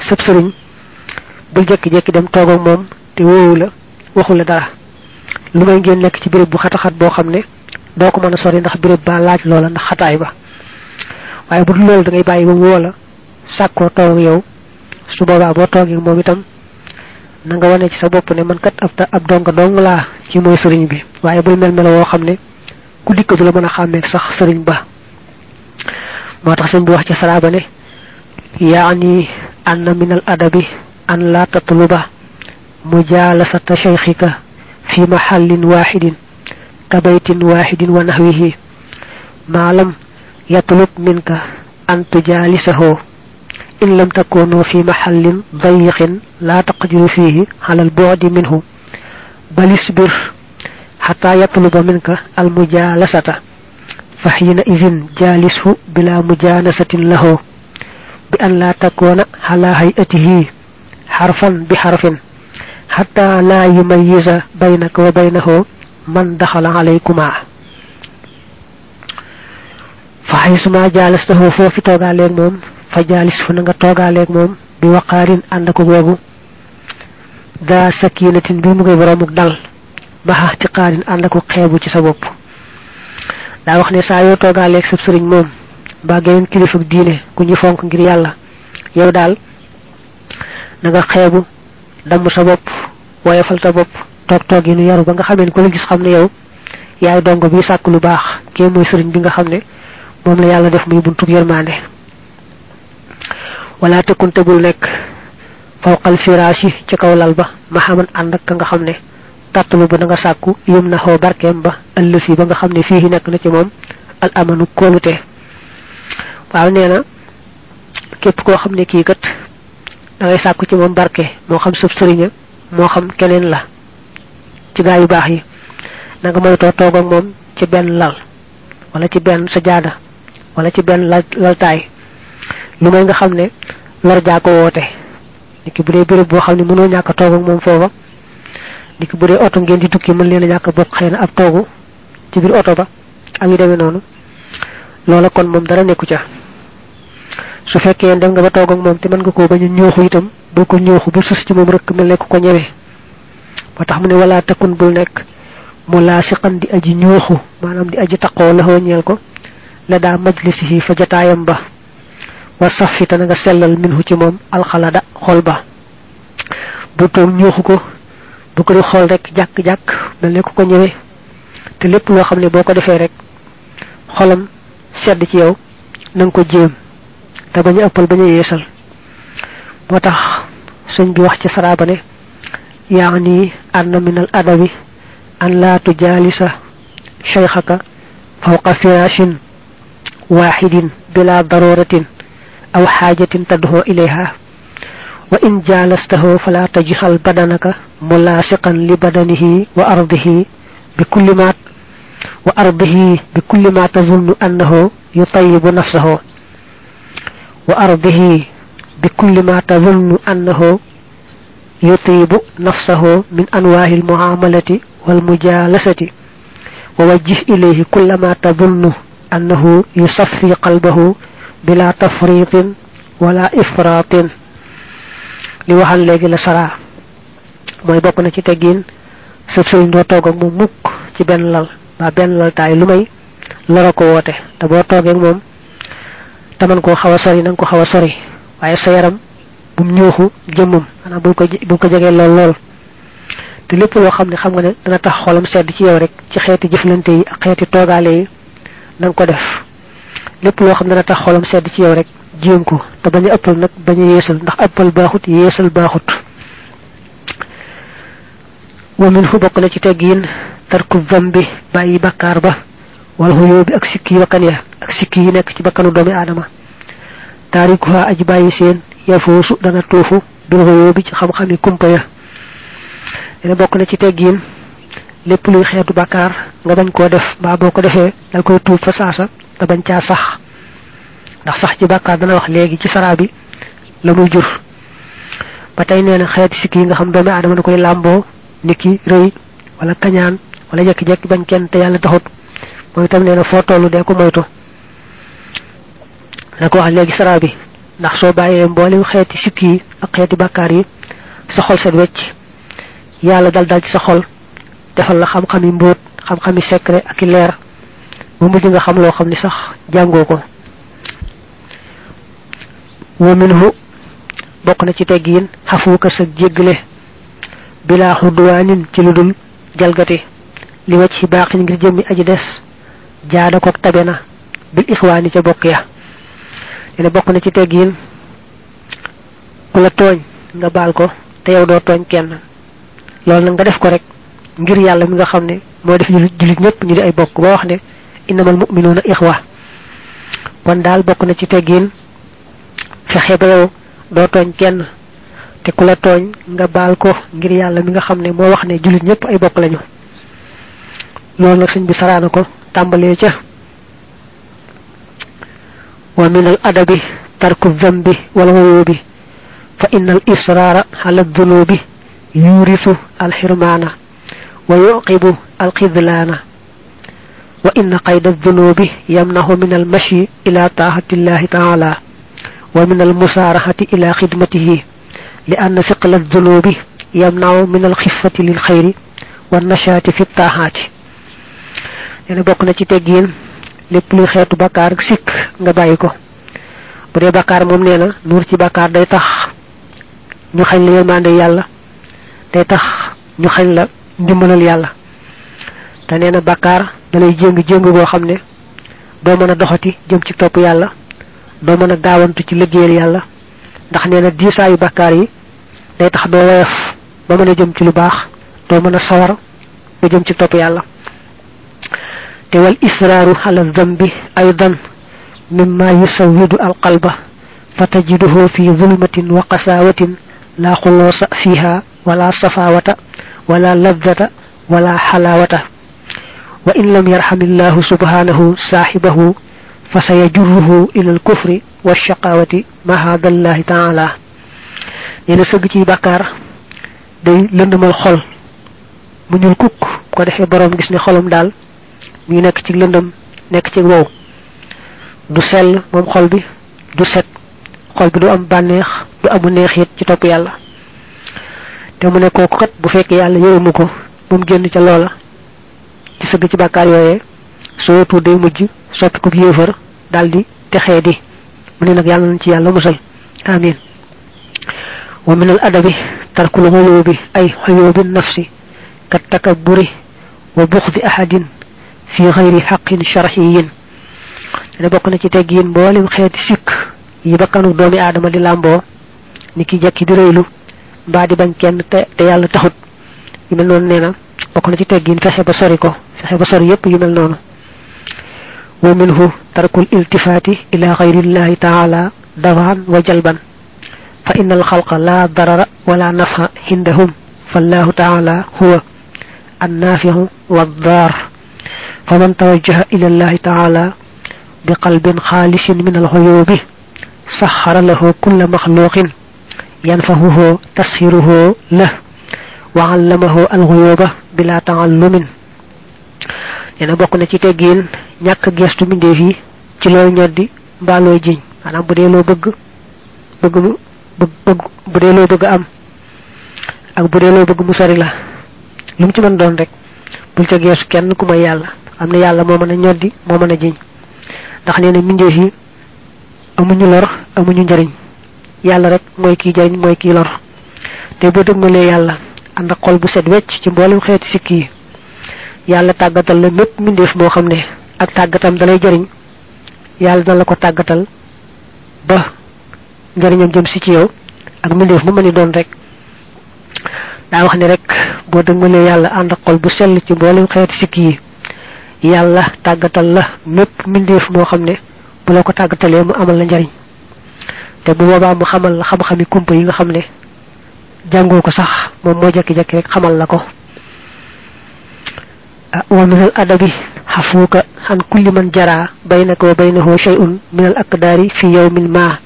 sëb sëriñ bul jekki-jekki dem toog ak moom te wóowu la waxu la dara lu may ngeen nekk ci béréb bu xataxat boo xam ne doo ko mën a sori ndax béréb ba laaj loola ndax xataay ba waaye bu dul loolu da ngay bàyyi ba woo la sàkkoo toog ak yow su boobaa boo toogee moom itam na nga wane ci sa bopp ne man kat ab donga dong laa ci mooy sëriñ bi waaye bul mel woo xam ne ku dikk du la mën a xàmmeeg sax sëriñ ba moo tax sëñ bi wax ci salaaba ne yaani anna min al adabi an la tatluba mujalasata shaykhika fi mahallin wahidin ka baytin wahidin wa nahwihi ma lam yatlub minka an tujalisahu in lam takunu fi mahallin dayiqin la taqdiru fihi ala al bu'di minhu bal isbir hatta yatluba minka al mujalasata fa hina idhin jalishu bila mujanasatin lahu bi an la takuna ala hayatihi harfan bi harfin hatta la yumayyiza baynaka wa baynahu man dakhala alaykuma fa haysuma jalastahu fofu togaaleeg moom fa jalis fu nga togaaleeg moom bi waqaarin ànd ko googu daa sakinatin bi mu ngay boromuk dal maxa ci qaarin ànd ko xeebu ci sa bopp daa wax ne saa yoo toogaaleeg sab sëriñ moom mbaa geneen kilifa diine ku ñu fonk ngir yàlla yow daal na nga xeebu damm sa bopp woyofal sa bopp toog yi nu yaru ba nga xamee ne ko la gis xam ne yow yaay dongo bi sàkk lu baax kee mooy sëriñ bi nga xam ne moom la yàlla def muy buntub yërmande wala tekunte bul nekk fawqal firaasi ci kaw lal ba mahaman ànd ak ka nga xam ne tàttalu ba nga sàkku yum na xoo barkeem ba ëllësi ba nga xam ne fii nekk na ci moom al amanu kóolute waaw nee na képp koo xam ne kii kat da ngay sàkku ci moom barke moo xam sëb sëriña moo xam keneen la ci gaa yu baax yi na nga moytoo toog ak moom ci benn lal wala ci benn sajaada wala ci benn laltaay lu may nga xam ne lor jaa ko woote niki bu dee béréb boo xam ne mënoo ñàkk toog ak moom foofa niki bu dee oto ngeen di tukki mën leen a ñàkk bokk xëy na ab toogu ci biir oto ba ak yu demee noonu loola kon moom dara nekku ca su fekkee dem nga ba toog ak moom te mën nga koo bañ a ñooxu itam boo ko ñooxu bu sus ci moom rek mel ne ku ko ñëwee moo tax mu ne wala takun bul nekk mu laa siqan di aji ñooxu maanaam di aji taqoo la ñeel ko la daa majlisihi fa jataayam ba wa safita nga sellal minhu ci moom alxalada xol ba bu toog ñooxu ko bu ko di xool rek jàkk-jàkk mel ne ku ko ñëwee te lépp loo xam ne boo ko defee rek xolam sedd ci yow na nga ko jéem te bañ a ëppal bañ a yeesal moo tax sëñ bi wax ci saraaba ne yaani anna min al adabi an la tujalisa shaykhaka fawqa firashin wahidin bila daruratin aw hajatin tad'u ilayha wa in jalastahu fala tajhal badanaka mulasiqan li badanihi wa ardihi bi kulli ma tazunnu annahu yutayyibu nafsahu وأرضه بكل ما تظن أنه يطيب نفسه من أنواع المعاملة والمجالسة ووجه إليه كل ما تظن أنه يصفي قلبه بلا تفريط ولا إفراط li waxal léegi la sara mooy bokk na ci teggin sëb sëriñ doo toog ak moom mukk ci benn lal ba benn lal taay lu may lora ko woote te boo toogee ak moom te man koo xaw a sori na nga ko xaw a sori waaye sa yaram bu mu ñuuxu jëmmam maanaam bul ko jegee lool lool te lépp loo xam ne xam nga ne dana tax xolam sedd ci yow rek ci xeeti jëflante yi ak xeeti toogaale yi na nga ko def lépp loo xam ne dana tax xolam sedd ci yow rek jéem ko te bañ a ëppal nag bañ a yeesal ndax ëppal baaxut yeesal baaxut wa minhu bokk na ci teggiin tarku zambi bàyyi bakkaar ba wal xuyoo bi ak sikki yi bakkan ya ak sikki yi nekk ci bakkanu doomi aadama taarikuha aji bàyyi seen yafoosu dana tuufu bil xuyoo bi ci xam-xami kumpa ya dina bokk na ci teggiin lépp luy xeetu bakkaar nga bañ koo def mbaa boo ko defee dal koy tuub fa saasa te bañ caa sax ndax sax ci bakkaar dana wax léegi ci sara bi la muy jur ba tey nee na xeeti sikki yi nga xam doomi aadama da koy làmboo niki rëy wala kañaan wala jekki-jekki bañ kenn te yàlla taxut mooy itam nee na foo tollu dee ko moytu da ko wax léegi sara bi ndax soo bàyyee mboolem xeeti sikki yi ak xeeti bakkaar yi sa xol set wecc yàlla dal ci sa xol defal la xam-xami mbóot xam-xami secret ak i leer bu mujj nga xam loo xam ni sax jàngoo ko wa minhu bokk na ci teggiin xafuuka sa jéggale bila xudwaanin ci lu dul jalgati li wacc ci baaxin ngir jëmmi aji des jaada kook tabe na bil ixwaani ca bokk ya dina bokk na ci teggiin ku la tooñ nga baal ko te yow doo tooñ kenn loolu nag nga def ko rek ngir yàlla mi nga xam ne moo def jullit ñëpp ñu di ay bokk ba wax ne innamal mu'minuuna ixwa kon daal bokk na ci teggiin fexe ba yow doo tooñ kenn te ku la tooñ nga baal ko ngir yàlla mi nga xam ne moo wax ne jullit ñëpp ay bokk lañu loolu nag sëñ bi saraana ko tàmbalee ca wa min al adabi tarku zambi wal ghuyubi fa inna al israara ala dhunubi yurithu al hirmana wa yuqibu al khidlana wa inna qayda dhunubi yamnahu min al mashi ila ta'ati Allah ta'ala ومن المسارحة إلى خدمته لأن ثقل الذنوب يمنع من الخفة للخير والنشاط في الطاعات يعني بokna ci teggin lepp lu xétu bakar ak sik nga bayiko bu dé bakar mom néna nur ci bakar day tax ñu xañ la yërmande yalla day tax ñu xañ la ndimbalal yalla té néna bakar da lay jëng go xamné do mëna doxati jëm ci top yalla do mëna gaawantu ci liggéeyal yàlla ndax neena diisaayu bakkaar yi day tax doo woyof ba mën a jëm ci lu baax doo mën a sawar ba jëm ci topp yàlla te wal israaru ala dhanbi aydan mimma yusawwidu alqalba fatajiduhu fi zulmatin wa qasawatin la khulusa fiha wala safawata wala ladhata wala halawata wa in lam yarhamillahu subhanahu sahibahu فسيجره إلى الكفر والشقاوة معاذ الله تعالى neena seug ci bakkar day lëndëmal xol mu ñul kukk ko defé borom gis ni xolam dal mi nekk ci lëndëm nekk ci wow du sel mom xol bi du set xol bi du am banex du amu neexit ci top yalla te mu ne koku kat bu fekk yalla yëremu ko mum genn ci loola ci seug ci bakkar yoyé so tu day mujj soppi ko yéefar daldi texé di mu ne nak yalla nañ ci yalla musal amin wa min al adabi tarkul ghulubi ay huyubi nafsi kat takabburi wa bukhdi ahadin fi ghayri haqqin shar'iyyin ne bokk na ci teggin mbolim xéeti sik yi bakkanu doomi adama di lambo niki jakki di reylu ba di bañ kenn te yalla taxut yu mel non neena bokk na ci teggin fexé ba sori ko fexé ba sori yépp yu mel non ومنه ترك الالتفات إلى غير الله تعالى دفعا وجلبا فإن الخلق لا ضرر ولا نفع عندهم فالله تعالى هو النافع والضار فمن توجه إلى الله تعالى بقلب خالص من العيوب saxara lahu kulla maxluqin yanfahuhu tasxiruhu la wa allamahu alxuyuba bila taallumin neena bokk na ci teggin ñàkk gestu mbindeef yi ci loolu ñoddi mbaa looy jiñ maanaam bu dee loo bëgg bu dee loo bëgg am ak bu dee loo bëgg mu sori la lu mu ci mën doon rek bul ca geesu kenn ku may yàlla am na yàlla moo mën a ñoddi moo mën a jiñ ndax nee na mbindeef yi amuñu lor amuñu njariñ yàlla rek mooy kii jariñ mooy kii lor te boo dëgmalee yàlla ànd ak xol bu set wecc ci mboolem xeeti sikki yi yàlla tàggatal la mépp mbindeef moo xam ne ak tàggatam dalay jariñ yàlla dana la ko tàggatal ba njariñam jëm si ci yow ak mbindeef mu mëni doon rek daa wax ne rek boo dëgmalee yàlla ànd ak xol bu sell ci mboolem xeeti sikki yi yàlla tàggatal la mépp mbindeef moo xam ne bu la ko tàggatalee mu amal la njariñ te bu boobaa mu xamal la xam-xami kumpa yi nga xam ne jàngoo ko sax moom moo jekki-jekki rek xamal la ko wa min al adabi xafuuka an kulli man jara baynaka wa baynahu shay'un min al aqdaari fi yawmin ma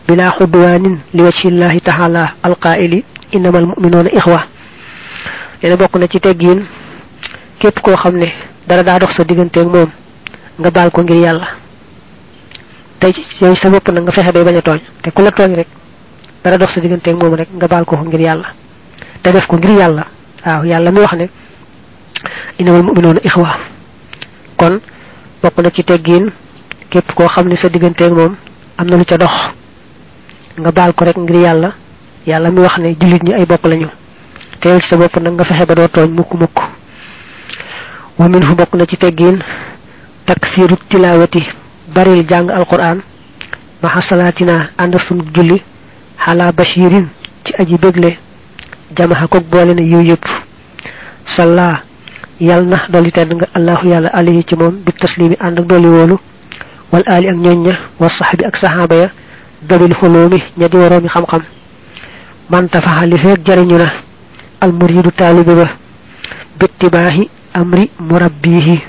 bila xudwaanin li wajhi llahi taala alqaa'ili innama al mu'minuuna ixwa leena bokk na ci teggiin képp koo xam ne dara daa dox sa digganteeg moom nga baal ko ngir yàlla tey yow sa bopp nag nga fexe bay bañ a tooñ te ku la tooñ rek dara dox sa digganteeg moom rek nga baal ko ngir yàlla te def ko ngir yàlla waaw yàlla mi wax ne innamal mu'minuuna ixwa kon bokk na ci teggiin képp koo xam ne sa digganteeg moom am na lu ca dox nga baal ko rek ngir yàlla yàlla mi wax ne jullit ñi ay bokk lañu te yow ci sa bopp nag nga fexe ba doo tooñ mukk wa minhu bokk na ci teggiin taksiiru tilaawati baril jàng alquran maxa salaatina ànd sunu julli xalaa bashirin ci aji bégle jamaxa koog boole na yiw yëpp salla yal na dolli tedd nga allahu yàlla alayhi ci moom bi taslimi ànd ak dolli wóolu wal aali ak ñooñ ña wa saxbi ak saxaaba ya dabil xuloomi ña di waroomi xam-xam man tafaxa li feeg jariñu na almuridu taalibe ba bittibaahi amri murabbihi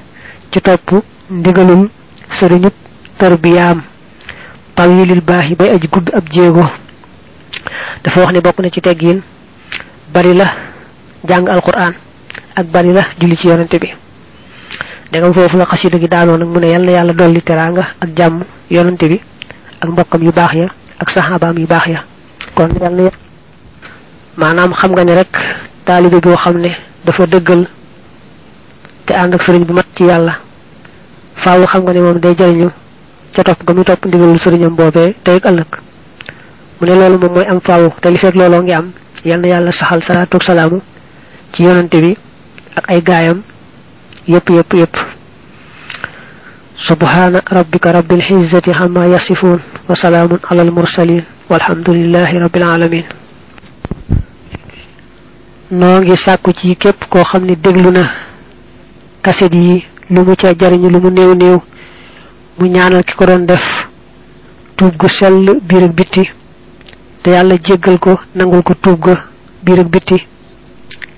ci topp ndigalul sëriñub tarbiyaam tawilil baahi bay aji gudd ab jéego dafa wax ne bokk na ci teggiin bari la jàng alquran ak bari la julli ci yonante bi dangam foofu la xasida gi daanoo nag mu ne yal na yàlla dolli teraanga ak jàmm yonante bi ak mbokkam yu baax ya ak saxaabaam yu baax ya kon yal na maanaam xam nga ne rek taalibe boo xam ne dafa dëggal te ànd ak sëriñ bu mat ci yàlla faaw xam nga ne moom day jariñu ca topp ga muy topp ndigalul sëriñam boobee tey ak ëllëg mu ne loolu moom mooy am faaw te li fekk looloo ngi am yal na yàlla saxal salaatu ak salaamu ci yonante bi ak ay gaayam yépp subhaana rabbika rabbil izzati amma yasifuun wa salaamun alal mursaliin walhamdulillahi rabbil alamin noo ngi sàkku ci képp koo xam ne déglu na kaset yi lu mu ca jariñu lu mu néew mu ñaanal ki ko doon def tuub gu sell biir ak bitti te yàlla jéggal ko nangul ko tuub ga biir ak bitti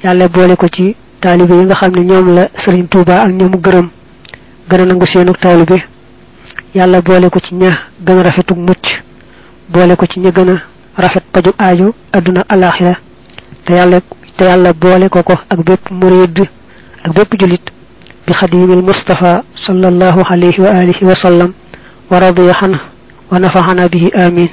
yàlla boole ko ci taalibe yi nga xam ne ñoom la Sëriñ Tuuba ak ñoomu gërëm gën a nangu seenu taalibe yàlla boole ko ci ña gën a rafetug mucc boole ko ci ña gën a rafet pajug aaju adduna alaxira te yàlla boole ko ak bépp murid ak bépp julit bi xadimil Mustafa sallallahu alayhi wa alihi wa sallam wa radiya anhu wa nafaxana bihi amin